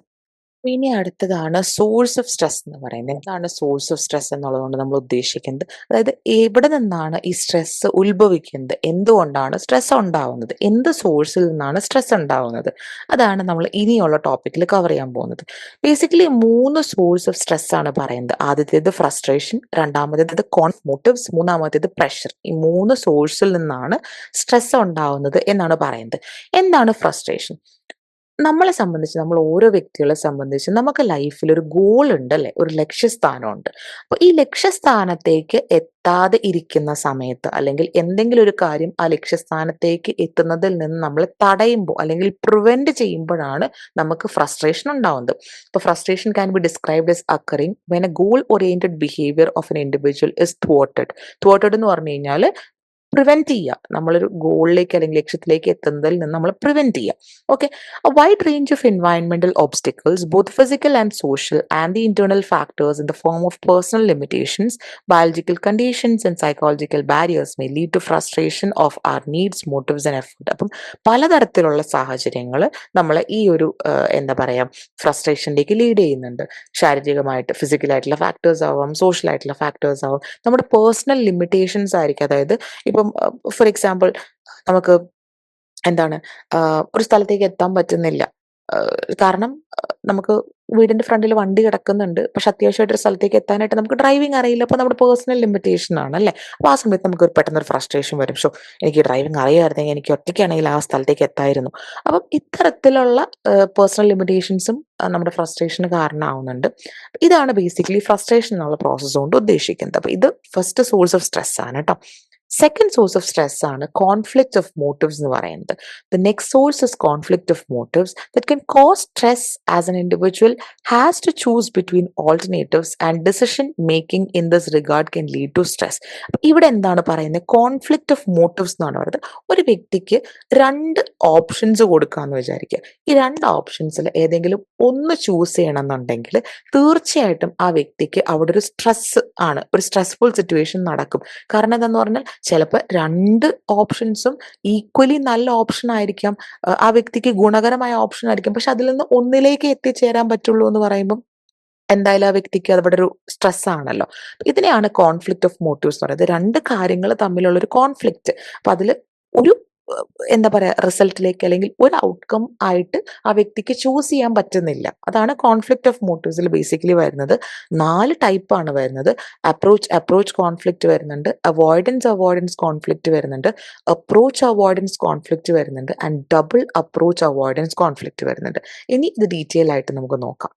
ഇനി അടുത്തതാണ് സോഴ്സ് ഓഫ് സ്ട്രെസ് എന്ന് പറയുന്നത്. എന്താണ് സോഴ്സ് ഓഫ് സ്ട്രെസ് എന്നുള്ളതുകൊണ്ട് നമ്മൾ ഉദ്ദേശിക്കുന്നത്? അതായത് എവിടെ നിന്നാണ് ഈ സ്ട്രെസ് ഉത്ഭവിക്കുന്നത്, എന്തുകൊണ്ടാണ് സ്ട്രെസ് ഉണ്ടാവുന്നത്, എന്ത് സോഴ്സിൽ നിന്നാണ് സ്ട്രെസ് ഉണ്ടാവുന്നത്, അതാണ് നമ്മൾ ഇനിയുള്ള ടോപ്പിക്കിൽ കവർ ചെയ്യാൻ പോകുന്നത്. ബേസിക്കലി 3 സോഴ്സ് ഓഫ് സ്ട്രെസ് ആണ് പറയുന്നത്. ആദ്യത്തേത് ഫ്രസ്ട്രേഷൻ, രണ്ടാമത്തേത് മോട്ടീവ്സ്, മൂന്നാമത്തേത് പ്രഷർ. ഈ 3 സോഴ്സിൽ നിന്നാണ് സ്ട്രെസ് ഉണ്ടാവുന്നത് എന്നാണ് പറയുന്നത്. എന്താണ് ഫ്രസ്ട്രേഷൻ? നമ്മളെ സംബന്ധിച്ച്, നമ്മൾ ഓരോ വ്യക്തികളെ സംബന്ധിച്ച് നമുക്ക് ലൈഫിൽ ഒരു ഗോൾ ഉണ്ട് അല്ലെ, ഒരു ലക്ഷ്യസ്ഥാനമുണ്ട്. അപ്പൊ ഈ ലക്ഷ്യസ്ഥാനത്തേക്ക് എത്താതെ ഇരിക്കുന്ന സമയത്ത്, അല്ലെങ്കിൽ എന്തെങ്കിലും ഒരു കാര്യം ആ ലക്ഷ്യസ്ഥാനത്തേക്ക് എത്തുന്നതിൽ നിന്ന് നമ്മൾ തടയുമ്പോൾ അല്ലെങ്കിൽ പ്രിവെന്റ് ചെയ്യുമ്പോഴാണ് നമുക്ക് ഫ്രസ്ട്രേഷൻ ഉണ്ടാവുന്നത്. ഇപ്പൊ frustration can be described as occurring when a goal oriented behavior of an individual is thwarted എന്ന് പറഞ്ഞു കഴിഞ്ഞാൽ പ്രിവെന്റ് ചെയ്യുക, നമ്മളൊരു ഗോളിലേക്ക് അല്ലെങ്കിൽ ലക്ഷ്യത്തിലേക്ക് എത്തുന്നതിൽ നിന്ന് നമ്മൾ പ്രിവെന്റ് ചെയ്യുക. Okay. A wide range of environmental obstacles, both physical and social, and the internal factors in the form of personal limitations, biological conditions, and psychological barriers may lead to frustration of our needs, motives, and effort. അപ്പം പലതരത്തിലുള്ള സാഹചര്യങ്ങൾ നമ്മളെ ഈ ഒരു എന്താ പറയാ, ഫ്രസ്ട്രേഷനിലേക്ക് lead ചെയ്യുന്നുണ്ട്. ശാരീരികമായിട്ട്, ഫിസിക്കലായിട്ടുള്ള ഫാക്ടേഴ്സ് ആവാം, സോഷ്യൽ ആയിട്ടുള്ള ഫാക്ടേഴ്സ് ആവാം, നമ്മുടെ പേഴ്സണൽ ലിമിറ്റേഷൻസ് ആയിരിക്കും. അതായത് ഇപ്പം ഫോർ എക്സാമ്പിൾ, നമുക്ക് എന്താണ്, ഒരു സ്ഥലത്തേക്ക് എത്താൻ പറ്റുന്നില്ല. കാരണം നമുക്ക് വീടിന്റെ ഫ്രണ്ടിൽ വണ്ടി കിടക്കുന്നുണ്ട്. പക്ഷെ അത്യാവശ്യമായിട്ടൊരു സ്ഥലത്തേക്ക് എത്താനായിട്ട് നമുക്ക് ഡ്രൈവിംഗ് അറിയില്ല. അപ്പോൾ നമ്മുടെ പേഴ്സണൽ ലിമിറ്റേഷൻ ആണ് അല്ലേ? അപ്പോൾ ആ സമയത്ത് നമുക്ക് പെട്ടെന്നൊരു ഫ്രസ്ട്രേഷൻ വരും. "ശ്ശോ! എനിക്ക് ഡ്രൈവിംഗ് അറിയാമായിരുന്നെങ്കിൽ എനിക്ക് ഒറ്റയ്ക്കാണെങ്കിൽ ആ സ്ഥലത്തേക്ക് എത്തായിരുന്നു." അപ്പം ഇത്തരത്തിലുള്ള പേഴ്സണൽ ലിമിറ്റേഷൻസും നമ്മുടെ ഫ്രസ്ട്രേഷന് കാരണമാവുന്നുണ്ട്. ഇതാണ് ബേസിക്കലി ഫ്രസ്ട്രേഷൻ എന്നുള്ള പ്രോസസ്സ് കൊണ്ട് ഉദ്ദേശിക്കുന്നത്. അപ്പോൾ ഇത് ഫസ്റ്റ് സോഴ്സ് ഓഫ് സ്ട്രെസ് ആണ് കേട്ടോ. സെക്കൻഡ് സോഴ്സ് ഓഫ് സ്ട്രെസ് ആണ് കോൺഫ്ലിക്റ്റ് ഓഫ് മോട്ടീവ്സ് എന്ന് പറയുന്നത്. The next source is conflict of motives that can cause stress as an individual has to choose between alternatives, and decision making in this regard can lead to stress. അപ്പൊ ഇവിടെ എന്താണ് പറയുന്നത്? Conflict of motifs എന്നാണ് പറയുന്നത്. ഒരു വ്യക്തിക്ക് രണ്ട് options കൊടുക്കാന്ന് വിചാരിക്കുക. ഈ രണ്ട് ഓപ്ഷൻസിൽ ഏതെങ്കിലും ഒന്ന് ചൂസ് ചെയ്യണം എന്നുണ്ടെങ്കിൽ തീർച്ചയായിട്ടും ആ വ്യക്തിക്ക് അവിടെ ഒരു സ്ട്രെസ് ആണ്, ഒരു സ്ട്രെസ്ഫുൾ സിറ്റുവേഷൻ നടക്കും. കാരണം എന്താന്ന് പറഞ്ഞാൽ ചിലപ്പോൾ രണ്ട് ഓപ്ഷൻസും ഈക്വലി നല്ല ഓപ്ഷൻ ആയിരിക്കാം, ആ വ്യക്തിക്ക് ഗുണകരമായ ഓപ്ഷൻ ആയിരിക്കും. പക്ഷെ അതിൽ നിന്ന് ഒന്നിലേക്ക് എത്തിച്ചേരാൻ പറ്റുള്ളൂ എന്ന് പറയുമ്പം എന്തായാലും ആ വ്യക്തിക്ക് അതവിടെ ഒരു സ്ട്രെസ് ആണല്ലോ. ഇതിനെയാണ് കോൺഫ്ലിക്റ്റ് ഓഫ് മോട്ടീവ്സ് പറയുന്നത്. രണ്ട് കാര്യങ്ങൾ തമ്മിലുള്ള ഒരു കോൺഫ്ലിക്റ്റ്. അപ്പൊ അതിൽ ഒരു എന്താ പറയാ, റിസൾട്ടിലേക്ക് അല്ലെങ്കിൽ ഒരു ഔട്ട്കം ആയിട്ട് ആ വ്യക്തിക്ക് ചൂസ് ചെയ്യാൻ പറ്റുന്നില്ല. അതാണ് കോൺഫ്ലിക്റ്റ് ഓഫ് മോട്ടീവ്സിൽ ബേസിക്കലി വരുന്നത്. 4 ടൈപ്പാണ് വരുന്നത്. അപ്രോച്ച് കോൺഫ്ലിക്റ്റ് വരുന്നുണ്ട്, അവോയ്ഡൻസ് കോൺഫ്ലിക്റ്റ് വരുന്നുണ്ട്, അപ്രോച്ച് അവോയ്ഡൻസ് കോൺഫ്ലിക്റ്റ് വരുന്നുണ്ട്, and double approach avoidance conflict വരുന്നുണ്ട്. ഇനി ഇത് ഡീറ്റെയിൽ ആയിട്ട് നമുക്ക് നോക്കാം.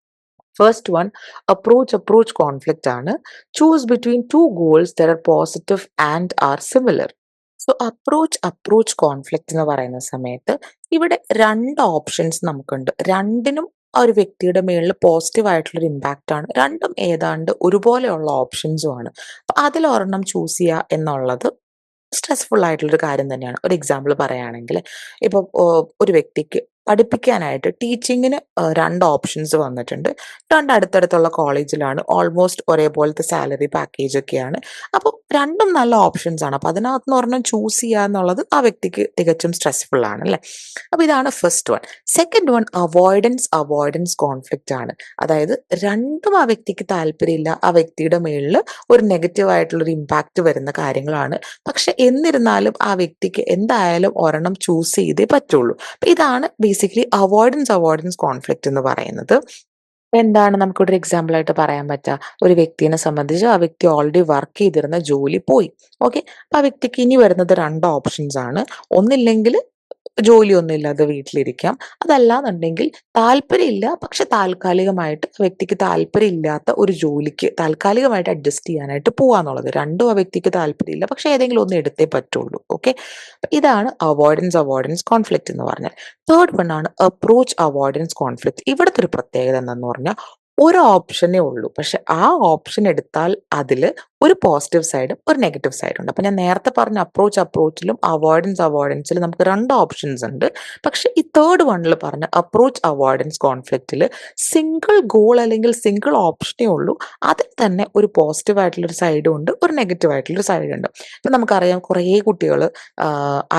ഫസ്റ്റ് വൺ അപ്രോച്ച് കോൺഫ്ലിക്റ്റ് ആണ്. Choose between two goals that are positive and are similar. So approach conflict എന്ന് പറയുന്ന സമയത്ത് ഇവിടെ രണ്ട് ഓപ്ഷൻസ് നമുക്കുണ്ട്. രണ്ടിനും ആ ഒരു വ്യക്തിയുടെ മേളിൽ പോസിറ്റീവ് ആയിട്ടുള്ളൊരു ഇമ്പാക്റ്റ് ആണ്. രണ്ടും ഏതാണ്ട് ഒരുപോലെയുള്ള ഓപ്ഷൻസും ആണ്. അപ്പൊ അതിലൊരെണ്ണം ചൂസ് ചെയ്യുക എന്നുള്ളത് സ്ട്രെസ്ഫുൾ ആയിട്ടുള്ളൊരു കാര്യം തന്നെയാണ്. ഒരു എക്സാമ്പിൾ പറയുകയാണെങ്കിൽ ഇപ്പോൾ ഒരു വ്യക്തിക്ക് പഠിപ്പിക്കാനായിട്ട് ടീച്ചിങ്ങിന് 2 ഓപ്ഷൻസ് വന്നിട്ടുണ്ട്. 2 അടുത്തടുത്തുള്ള കോളേജിലാണ്. ഓൾമോസ്റ്റ് ഒരേപോലത്തെ സാലറി പാക്കേജ് ഒക്കെയാണ്. അപ്പോൾ രണ്ടും നല്ല ഓപ്ഷൻസ് ആണ്. അപ്പോൾ അതിനകത്തുനിന്ന് ഒരെണ്ണം ചൂസ് ചെയ്യുക എന്നുള്ളത് ആ വ്യക്തിക്ക് തികച്ചും സ്ട്രെസ്ഫുൾ ആണ് അല്ലേ? അപ്പോൾ ഇതാണ് first one. Second one avoidance conflict ആണ്. അതായത് രണ്ടും ആ വ്യക്തിക്ക് താല്പര്യമില്ല. ആ വ്യക്തിയുടെ മേളിൽ ഒരു നെഗറ്റീവ് ആയിട്ടുള്ളൊരു ഇമ്പാക്റ്റ് വരുന്ന കാര്യങ്ങളാണ്. പക്ഷെ എന്നിരുന്നാലും ആ വ്യക്തിക്ക് എന്തായാലും ഒരെണ്ണം ചൂസ് ചെയ്തേ പറ്റുള്ളൂ. അപ്പൊ ഇതാണ് ബേസിക്കലി അവോയ്ഡൻസ് കോൺഫ്ലിക്റ്റ് എന്ന് പറയുന്നത്. എന്താണ് നമുക്കിവിടെ ഒരു എക്സാമ്പിൾ ആയിട്ട് പറയാൻ പറ്റുക? ഒരു വ്യക്തിനെ സംബന്ധിച്ച് ആ വ്യക്തി ഓൾറെഡി വർക്ക് ചെയ്തിരുന്ന ജോലി പോയി. ഓക്കെ. അപ്പൊ ആ വ്യക്തിക്ക് ഇനി വരുന്നത് 2 ഓപ്ഷൻസ് ആണ്. ഒന്നില്ലെങ്കിൽ ജോലിയൊന്നും ഇല്ലാതെ വീട്ടിലിരിക്കാം. അതല്ലാന്നുണ്ടെങ്കിൽ താല്പര്യമില്ല, പക്ഷെ താൽക്കാലികമായിട്ട് ആ വ്യക്തിക്ക് താല്പര്യമില്ലാത്ത ഒരു ജോലിക്ക് താൽക്കാലികമായിട്ട് അഡ്ജസ്റ്റ് ചെയ്യാനായിട്ട് പോവാന്നുള്ളത്. രണ്ടും ആ വ്യക്തിക്ക് താല്പര്യമില്ല, പക്ഷെ ഏതെങ്കിലും ഒന്ന് എടുത്തേ പറ്റുള്ളൂ. ഓക്കെ. ഇതാണ് അവോയ്ഡൻസ് കോൺഫ്ലിക്റ്റ് എന്ന് പറഞ്ഞാൽ. തേർഡ് വൺ ആണ് അപ്രോച്ച് അവോയ്ഡൻസ് കോൺഫ്ലിക്റ്റ്. ഇവിടുത്തെ ഒരു പ്രത്യേകത എന്താന്ന് പറഞ്ഞാൽ ഒരു ഓപ്ഷനേ ഉള്ളൂ. പക്ഷെ ആ ഓപ്ഷൻ എടുത്താൽ അതിൽ ഒരു പോസിറ്റീവ് സൈഡും ഒരു നെഗറ്റീവ് സൈഡും ഉണ്ട്. അപ്പൊ ഞാൻ നേരത്തെ പറഞ്ഞ അപ്രോച്ചിലും അവോയ്ഡൻസിലും നമുക്ക് 2 ഓപ്ഷൻസ് ഉണ്ട്. പക്ഷെ ഈ തേർഡ് വണ്ണിൽ പറഞ്ഞ അപ്രോച്ച് അവോയ്ഡൻസ് കോൺഫ്ലിക്റ്റിൽ സിംഗിൾ ഗോൾ അല്ലെങ്കിൽ സിംഗിൾ ഓപ്ഷനേ ഉള്ളൂ. അതിൽ തന്നെ ഒരു പോസിറ്റീവ് ആയിട്ടുള്ളൊരു സൈഡും ഉണ്ട്, ഒരു നെഗറ്റീവ് ആയിട്ടുള്ളൊരു സൈഡും ഉണ്ട്. ഇപ്പൊ നമുക്കറിയാം കുറേ കുട്ടികൾ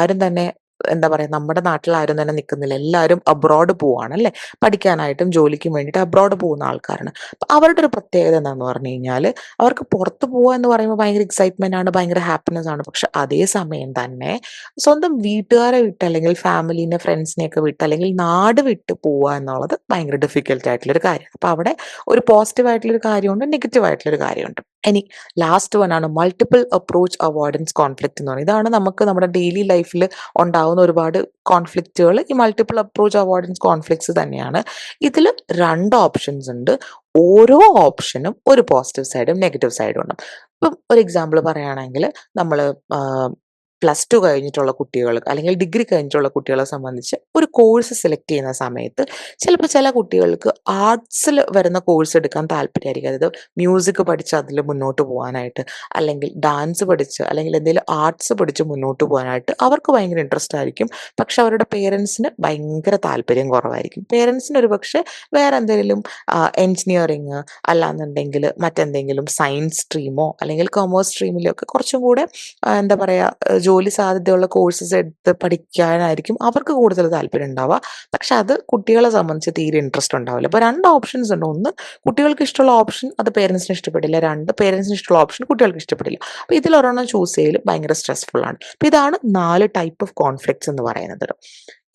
ആരും തന്നെ എന്താ പറയാ, നമ്മുടെ നാട്ടിൽ ആരും തന്നെ നിൽക്കുന്നില്ല. എല്ലാവരും അബ്രോഡ് പോവാണ് അല്ലേ? പഠിക്കാനായിട്ടും ജോലിക്കും വേണ്ടിയിട്ട് അബ്രോഡ് പോകുന്ന ആൾക്കാരാണ്. അപ്പൊ അവരുടെ ഒരു പ്രത്യേകത എന്താന്ന് പറഞ്ഞു കഴിഞ്ഞാൽ അവർക്ക് പുറത്ത് പോവുക എന്ന് പറയുമ്പോൾ ഭയങ്കര എക്സൈറ്റ്മെന്റ് ആണ്, ഭയങ്കര ഹാപ്പിനെസ് ആണ്. പക്ഷെ അതേ സമയം തന്നെ സ്വന്തം വീട്ടുകാരെ വിട്ട് അല്ലെങ്കിൽ ഫാമിലിനെ ഫ്രണ്ട്സിനെ ഒക്കെ വിട്ട് അല്ലെങ്കിൽ നാട് വിട്ട് പോവുക എന്നുള്ളത് ഭയങ്കര ഡിഫിക്കൽട്ട് ആയിട്ടുള്ള ഒരു കാര്യമാണ്. അപ്പൊ അവിടെ ഒരു പോസിറ്റീവ് ആയിട്ടുള്ള ഒരു കാര്യമുണ്ട്, നെഗറ്റീവ് ആയിട്ടുള്ള ഒരു കാര്യമുണ്ട്. ഇനി ലാസ്റ്റ് വൺ ആണ് മൾട്ടിപ്പിൾ അപ്രോച്ച് അവോയ്ഡൻസ് കോൺഫ്ലിക്റ്റ് എന്ന് പറയുന്നത്. ഇതാണ് നമുക്ക് നമ്മുടെ ഡെയിലി ലൈഫിൽ ഉണ്ടാവുന്ന ഒരുപാട് കോൺഫ്ലിക്റ്റുകൾ ഈ മൾട്ടിപ്പിൾ അപ്രോച്ച് അവോയ്ഡൻസ് കോൺഫ്ലിക്ട്സ് തന്നെയാണ്. ഇതിൽ 2 ഓപ്ഷൻസ് ഉണ്ട്. ഓരോ ഓപ്ഷനും ഒരു പോസിറ്റീവ് സൈഡും നെഗറ്റീവ് സൈഡും ഉണ്ട്. ഇപ്പം ഒരു എക്സാമ്പിൾ പറയുകയാണെങ്കിൽ നമ്മൾ +2 കഴിഞ്ഞിട്ടുള്ള കുട്ടികൾ അല്ലെങ്കിൽ ഡിഗ്രി കഴിഞ്ഞിട്ടുള്ള കുട്ടികളെ സംബന്ധിച്ച് ഒരു കോഴ്സ് സെലക്ട് ചെയ്യുന്ന സമയത്ത് ചിലപ്പോൾ ചില കുട്ടികൾക്ക് ആർട്സിൽ വരുന്ന കോഴ്സ് എടുക്കാൻ താല്പര്യമായിരിക്കും. അതായത് മ്യൂസിക് പഠിച്ച് അതിൽ മുന്നോട്ട് പോകാനായിട്ട്, അല്ലെങ്കിൽ ഡാൻസ് പഠിച്ച് അല്ലെങ്കിൽ എന്തെങ്കിലും ആർട്സ് പഠിച്ച് മുന്നോട്ട് പോകാനായിട്ട് അവർക്ക് ഭയങ്കര ഇൻട്രസ്റ്റ് ആയിരിക്കും. പക്ഷെ അവരുടെ പേരൻസിന് ഭയങ്കര താല്പര്യം കുറവായിരിക്കും. പേരൻസിന് ഒരു പക്ഷേ വേറെ എന്തെങ്കിലും എൻജിനീയറിങ് അല്ലാന്നുണ്ടെങ്കിൽ മറ്റെന്തെങ്കിലും സയൻസ് സ്ട്രീമോ അല്ലെങ്കിൽ കൊമേഴ്സ് സ്ട്രീമിലോ ഒക്കെ കുറച്ചും കൂടെ എന്താ പറയുക, ജോലി സാധ്യതയുള്ള കോഴ്സസ് എടുത്ത് പഠിക്കാനായിരിക്കും അവർക്ക് കൂടുതൽ താല്പര്യം ഉണ്ടാവുക. പക്ഷെ അത് കുട്ടികളെ സംബന്ധിച്ച് തീരെ ഇൻട്രസ്റ്റ് ഉണ്ടാവില്ല. അപ്പോൾ 2 ഓപ്ഷൻസ് ഉണ്ട്. ഒന്ന്, കുട്ടികൾക്ക് ഇഷ്ടമുള്ള ഓപ്ഷൻ അത് പേരൻസിന് ഇഷ്ടപ്പെടില്ല. 2, പേരൻസിന് ഇഷ്ടമുള്ള ഓപ്ഷൻ കുട്ടികൾക്ക് ഇഷ്ടപ്പെടില്ല. അപ്പോൾ ഇതിലൊരെണ്ണം ചൂസ് ചെയ്യൽ ഭയങ്കര സ്ട്രെസ്ഫുൾ ആണ്. അപ്പോൾ ഇതാണ് 4 ടൈപ്പ് ഓഫ് കോൺഫ്ലിക്ട്സ് എന്ന് പറയുന്നത്.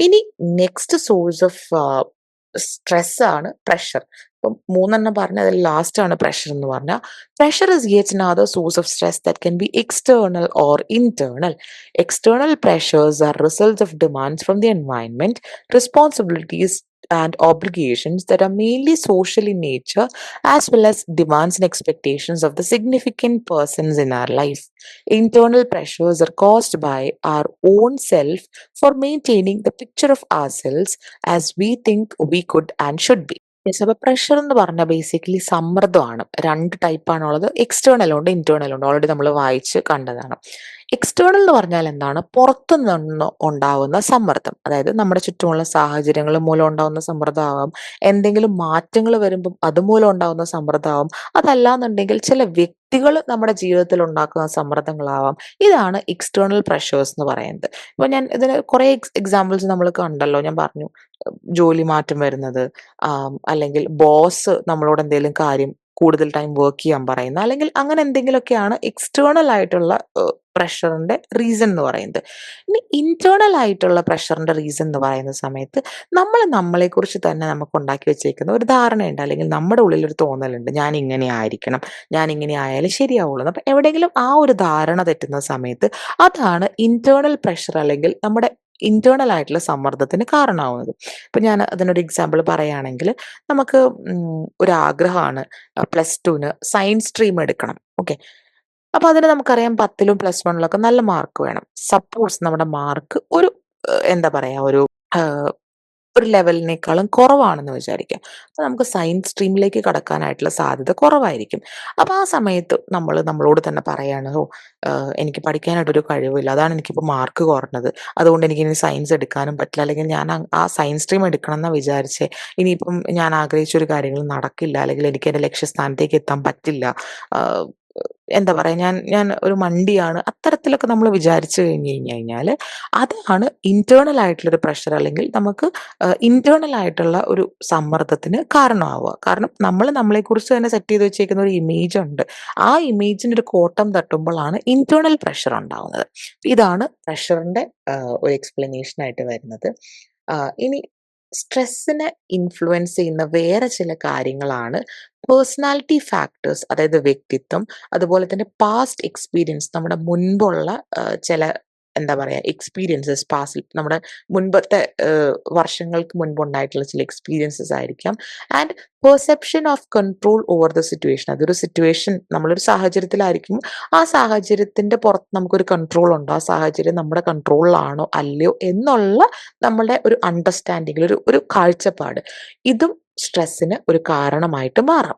ഇനി നെക്സ്റ്റ് സോഴ്സ് ഓഫ് സ്ട്രെസ് ആണ് പ്രഷർ. ഇപ്പം 3 പറഞ്ഞതിൽ ലാസ്റ്റാണ് പ്രഷർ എന്ന് പറഞ്ഞാൽ. Pressure is yet another source of stress that can be external or internal. External pressures are results of demands from the environment, responsibilities and obligations that are mainly social in nature, as well as demands and expectations of the significant persons in our life. Internal pressures are caused by our own self for maintaining the picture of ourselves as we think we could and should be. Yes. അപ്പൊ pressure എന്ന് പറഞ്ഞാൽ basically സമ്മർദ്ദമാണ്. 2 ടൈപ്പാണുള്ളത്. External ഉണ്ട്, internal ഉണ്ട്. Already നമ്മൾ വായിച്ച് കണ്ടതാണ്. External എന്ന് പറഞ്ഞാൽ എന്താണ്? പുറത്തു നിന്ന് ഉണ്ടാവുന്ന സമ്മർദ്ദം. അതായത് നമ്മുടെ ചുറ്റുമുള്ള സാഹചര്യങ്ങൾ മൂലം ഉണ്ടാവുന്ന സമ്മർദ്ദമാവാം, എന്തെങ്കിലും മാറ്റങ്ങൾ വരുമ്പം അതുമൂലം ഉണ്ടാവുന്ന സമ്മർദ്ദമാവാം, അതല്ലാന്നുണ്ടെങ്കിൽ ചില വ്യക്തികൾ നമ്മുടെ ജീവിതത്തിൽ ഉണ്ടാക്കുന്ന സമ്മർദ്ദങ്ങളാവാം. ഇതാണ് എക്സ്റ്റേണൽ പ്രഷേഴ്സ് എന്ന് പറയുന്നത്. ഇപ്പൊ ഞാൻ ഇതിന് കുറേ എക്സാമ്പിൾസ് നമ്മൾ കണ്ടല്ലോ. ഞാൻ പറഞ്ഞു, ജോലി മാറ്റം വരുന്നത്, അല്ലെങ്കിൽ ബോസ് നമ്മളോട് എന്തെങ്കിലും കാര്യം കൂടുതൽ ടൈം വർക്ക് ചെയ്യാൻ പറയുന്ന, അല്ലെങ്കിൽ അങ്ങനെ എന്തെങ്കിലുമൊക്കെയാണ് എക്സ്റ്റേണൽ ആയിട്ടുള്ള പ്രഷറിന്റെ റീസൺ എന്ന് പറയുന്നത്. ഇനി ഇന്റേണൽ ആയിട്ടുള്ള പ്രഷറിന്റെ റീസൺ എന്ന് പറയുന്ന സമയത്ത് നമ്മൾ നമ്മളെക്കുറിച്ച് തന്നെ നമുക്ക് ഉണ്ടാക്കി വെച്ചേക്കുന്ന ഒരു ധാരണയുണ്ട്, അല്ലെങ്കിൽ നമ്മുടെ ഉള്ളിൽ ഒരു തോന്നലുണ്ട്, ഞാൻ ഇങ്ങനെ ആയിരിക്കണം, ഞാൻ ഇങ്ങനെ ആയാലും ശരിയാവുള്ളൂ. അപ്പം എവിടെയെങ്കിലും ആ ഒരു ധാരണ തെറ്റുന്ന സമയത്ത് അതാണ് ഇന്റേണൽ പ്രഷർ, അല്ലെങ്കിൽ നമ്മുടെ ഇന്റേണൽ ആയിട്ടുള്ള സമ്മർദ്ദത്തിന് കാരണമാവുന്നത്. ഇപ്പൊ ഞാൻ അതിനൊരു എക്സാമ്പിൾ പറയുകയാണെങ്കിൽ, നമുക്ക് ഒരു ആഗ്രഹമാണ് +2 സയൻസ് സ്ട്രീം എടുക്കണം. ഓക്കെ. അപ്പൊ അതിന് നമുക്കറിയാം 10ലും +1ലൊക്കെ നല്ല മാർക്ക് വേണം. സപ്പോസ് നമ്മുടെ മാർക്ക് ഒരു എന്താ പറയാ, ഒരു ലെവലിനേക്കാളും കുറവാണെന്ന് വിചാരിക്കാം. അപ്പൊ നമുക്ക് സയൻസ് സ്ട്രീമിലേക്ക് കടക്കാനായിട്ടുള്ള സാധ്യത കുറവായിരിക്കും. അപ്പൊ ആ സമയത്ത് നമ്മളോട് തന്നെ പറയാണ്, ഓ, എനിക്ക് പഠിക്കാനായിട്ടൊരു കഴിവില്ല, അതാണ് എനിക്കിപ്പോൾ മാർക്ക് കുറഞ്ഞത്, അതുകൊണ്ട് എനിക്ക് ഇനി സയൻസ് എടുക്കാനും പറ്റില്ല, അല്ലെങ്കിൽ ഞാൻ ആ സയൻസ് സ്ട്രീം എടുക്കണം എന്നാ വിചാരിച്ചേ, ഇനിയിപ്പം ഞാൻ ആഗ്രഹിച്ച ഒരു കാര്യങ്ങൾ നടക്കില്ല, അല്ലെങ്കിൽ എനിക്ക് എൻ്റെ ലക്ഷ്യസ്ഥാനത്തേക്ക് എത്താൻ പറ്റില്ല, എന്താ പറയാ, ഞാൻ ഒരു മണ്ടിയാണ്, അത്തരത്തിലൊക്കെ നമ്മൾ വിചാരിച്ചു കഴിഞ്ഞാൽ അതാണ് ഇന്റേണൽ ആയിട്ടുള്ള ഒരു പ്രഷർ, അല്ലെങ്കിൽ നമുക്ക് ഇന്റേണൽ ആയിട്ടുള്ള ഒരു സമ്മർദ്ദത്തിന് കാരണമാവുക. കാരണം നമ്മൾ നമ്മളെക്കുറിച്ച് തന്നെ സെറ്റ് ചെയ്ത് വെച്ചേക്കുന്ന ഒരു ഇമേജ് ഉണ്ട്. ആ ഇമേജിന് ഒരു കോട്ടം തട്ടുമ്പോഴാണ് ഇന്റേണൽ പ്രഷർ ഉണ്ടാവുന്നത്. ഇതാണ് പ്രഷറിന്റെ ഒരു എക്സ്പ്ലനേഷൻ ആയിട്ട് വരുന്നത്. ഇനി സ്ട്രെസ്സിനെ ഇൻഫ്ലുവൻസ് ചെയ്യുന്ന വേറെ ചില കാര്യങ്ങളാണ് പേഴ്സണാലിറ്റി ഫാക്ടേഴ്സ്, അതായത് വ്യക്തിത്വം, അതുപോലെ തന്നെ പാസ്റ്റ് എക്സ്പീരിയൻസ്, നമ്മുടെ മുൻപുള്ള ചില എന്താ പറയാ എക്സ്പീരിയൻസസ്, പാസ്റ്റിൽ നമ്മുടെ മുൻപത്തെ വർഷങ്ങൾക്ക് മുൻപുണ്ടായിട്ടുള്ള ചില എക്സ്പീരിയൻസസ് ആയിരിക്കാം. And perception of control over the situation. അതൊരു സിറ്റുവേഷൻ, നമ്മളൊരു സാഹചര്യത്തിലായിരിക്കും, ആ സാഹചര്യത്തിന്റെ പുറത്ത് നമുക്കൊരു കൺട്രോൾ ഉണ്ടോ, ആ സാഹചര്യം നമ്മുടെ കൺട്രോളിലാണോ അല്ലയോ എന്നുള്ള നമ്മുടെ ഒരു അണ്ടർസ്റ്റാൻഡിങ്ങിൽ ഒരു കാഴ്ചപ്പാട്, ഇതും സ്ട്രെസ്സിന് ഒരു കാരണമായിട്ട് മാറാം.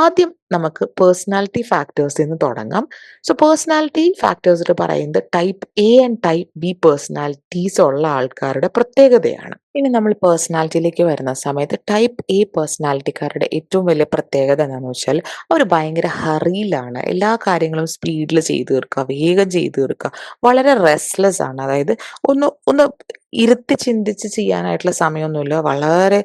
ആദ്യം നമുക്ക് പേഴ്സണാലിറ്റി ഫാക്ടേഴ്സിൽ നിന്ന് തുടങ്ങാം. സോ പേഴ്സണാലിറ്റി ഫാക്ടേഴ്സിൽ പറയുന്നത് type A and type B personalities ഉള്ള ആൾക്കാരുടെ പ്രത്യേകതയാണ്. ഇനി നമ്മൾ പേഴ്സണാലിറ്റിയിലേക്ക് വരുന്ന സമയത്ത് ടൈപ്പ് എ പേഴ്സണാലിറ്റിക്കാരുടെ ഏറ്റവും വലിയ പ്രത്യേകത എന്താണെന്ന് വെച്ചാൽ, അവർ ഭയങ്കര ഹറിയിലാണ്, എല്ലാ കാര്യങ്ങളും സ്പീഡിൽ ചെയ്തു തീർക്കുക, വേഗം ചെയ്തു തീർക്കുക, വളരെ റെസ്റ്റ്ലെസ് ആണ്. അതായത് ഒന്ന് ഒന്ന് ഇരുത്തി ചിന്തിച്ച് ചെയ്യാനായിട്ടുള്ള സമയമൊന്നുമില്ല, വളരെ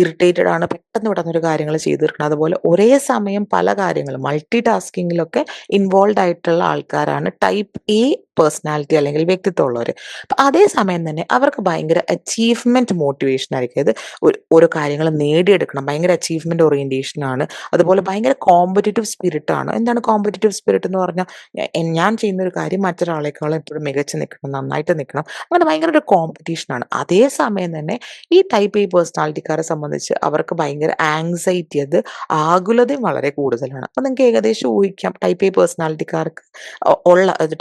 ഇറിറ്റേറ്റഡ് ആണ്, പെട്ടെന്ന് പെട്ടെന്ന് ഒരു കാര്യങ്ങൾ ചെയ്തു തീർക്കണം. അതുപോലെ ഒരേ സമയം പല കാര്യങ്ങളും മൾട്ടി ടാസ്കിങ്ങിലൊക്കെ ഇൻവോൾവ് ആയിട്ടുള്ള ആൾക്കാരാണ് ടൈപ്പ് എ പേഴ്സണാലിറ്റി അല്ലെങ്കിൽ വ്യക്തിത്വം ഉള്ളവർ. അപ്പം അതേസമയം തന്നെ അവർക്ക് ഭയങ്കര അച്ചീവ്മെന്റ് മോട്ടിവേഷൻ ആയിരിക്കും. അത് ഓരോ കാര്യങ്ങൾ നേടിയെടുക്കണം, ഭയങ്കര അച്ചീവ്മെന്റ് ഓറിയന്റേഷൻ ആണ്. അതുപോലെ ഭയങ്കര കോമ്പറ്റീറ്റീവ് സ്പിരിറ്റ് ആണ്. എന്താണ് കോമ്പറ്റീറ്റീവ് സ്പിരിറ്റ് എന്ന് പറഞ്ഞാൽ, ഞാൻ ചെയ്യുന്ന ഒരു കാര്യം മറ്റൊരാളെക്കാളും എപ്പോഴും മികച്ച് നിൽക്കണം, നന്നായിട്ട് നിൽക്കണം, അങ്ങനെ ഭയങ്കര ഒരു കോമ്പറ്റീഷൻ ആണ്. അതേസമയം തന്നെ ഈ ടൈപ്പ് എ പേഴ്സണാലിറ്റിക്കാരെ സംബന്ധിച്ച് അവർക്ക് ഭയങ്കര ആങ്സൈറ്റി, അത് ആകുലതയും വളരെ കൂടുതലാണ്. അപ്പൊ നിങ്ങൾക്ക് ഏകദേശം ഊഹിക്കാം, ടൈപ്പ് എ പേഴ്സണാലിറ്റിക്കാർക്ക്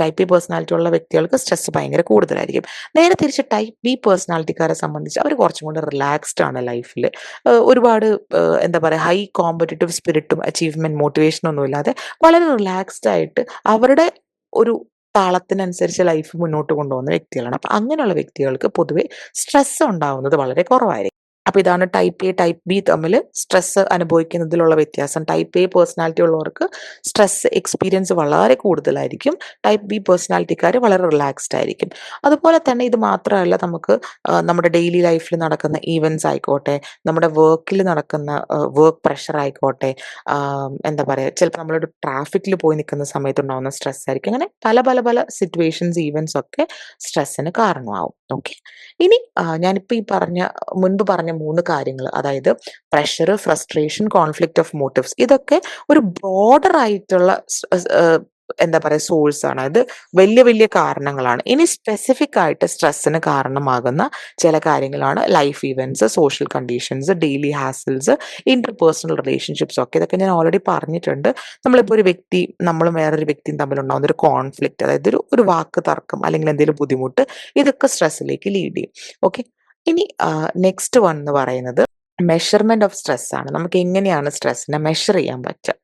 ടൈപ്പ് എ പേഴ്സണാലിറ്റി ഉള്ള വ്യക്തികൾക്ക് സ്ട്രെസ് ഭയങ്കര കൂടുതലായിരിക്കും. നേരെ തിരിച്ച് ടൈപ്പ് ബി പേഴ്സണാലിറ്റിക്കാരെ സംബന്ധിച്ച് അവർ കുറച്ചും കൂടെ റിലാക്സ്ഡ് ആണ് ലൈഫിൽ. ഒരുപാട് എന്താ പറയുക, ഹൈ കോമ്പറ്റീറ്റീവ് സ്പിരിറ്റും അച്ചീവ്മെന്റ് മോട്ടിവേഷനും ഒന്നും ഇല്ലാതെ വളരെ റിലാക്സ്ഡ് ആയിട്ട് അവരുടെ ഒരു താളത്തിനനുസരിച്ച് ലൈഫ് മുന്നോട്ട് കൊണ്ടുപോകുന്ന വ്യക്തികളാണ്. അപ്പൊ അങ്ങനെയുള്ള വ്യക്തികൾക്ക് പൊതുവെ സ്ട്രെസ് ഉണ്ടാവുന്നത് വളരെ കുറവായിരിക്കും. അപ്പൊ ഇതാണ് ടൈപ്പ് എ ടൈപ്പ് ബി തമ്മിൽ സ്ട്രെസ് അനുഭവിക്കുന്നതിലുള്ള വ്യത്യാസം. ടൈപ്പ് എ പേഴ്സണാലിറ്റി ഉള്ളവർക്ക് സ്ട്രെസ് എക്സ്പീരിയൻസ് വളരെ കൂടുതലായിരിക്കും, ടൈപ്പ് ബി പേഴ്സണാലിറ്റിക്കാർ വളരെ റിലാക്സ്ഡ് ആയിരിക്കും. അതുപോലെ തന്നെ ഇത് മാത്രമല്ല, നമുക്ക് നമ്മുടെ ഡെയിലി ലൈഫിൽ നടക്കുന്ന ഈവൻസ് ആയിക്കോട്ടെ, നമ്മുടെ വർക്കിൽ നടക്കുന്ന വർക്ക് പ്രഷർ ആയിക്കോട്ടെ, എന്താ പറയുക, ചിലപ്പോൾ നമ്മളൊരു ട്രാഫിക്കിൽ പോയി നിൽക്കുന്ന സമയത്ത് ഉണ്ടാകുന്ന സ്ട്രെസ് ആയിരിക്കും. അങ്ങനെ പല പല പല സിറ്റുവേഷൻസ്, ഈവൻസ് ഒക്കെ സ്ട്രെസ്സിന് കാരണമാവും. ഓക്കെ. ഇനി ഞാനിപ്പോൾ മുൻപ് പറഞ്ഞ 3 കാര്യങ്ങൾ, അതായത് pressure, frustration, conflict of motifs, ഇതൊക്കെ ഒരു ബ്രോഡർ ആയിട്ടുള്ള എന്താ പറയുക സോഴ്സ് ആണ്. അത് വലിയ വലിയ കാരണങ്ങളാണ്. ഇനി സ്പെസിഫിക് ആയിട്ട് സ്ട്രെസ്സിന് കാരണമാകുന്ന ചില കാര്യങ്ങളാണ് life events, social conditions, daily hassles, interpersonal relationships ഒക്കെ. ഇതൊക്കെ ഞാൻ ഓൾറെഡി പറഞ്ഞിട്ടുണ്ട്. നമ്മളിപ്പോൾ ഒരു വ്യക്തി, നമ്മളും വേറൊരു വ്യക്തിയും തമ്മിലുണ്ടാകുന്ന ഒരു കോൺഫ്ലിക്റ്റ്, അതായത് ഒരു വാക്ക് തർക്കം അല്ലെങ്കിൽ എന്തെങ്കിലും ബുദ്ധിമുട്ട്, ഇതൊക്കെ സ്ട്രെസ്സിലേക്ക് ലീഡ് ചെയ്യും. ഓക്കെ. ഇനി നെക്സ്റ്റ് വൺ എന്ന് പറയുന്നത് മെഷർമെന്റ് ഓഫ് സ്ട്രെസ് ആണ്. നമുക്ക് എങ്ങനെയാണ് സ്ട്രെസ്സിനെ മെഷർ ചെയ്യാൻ പറ്റുക?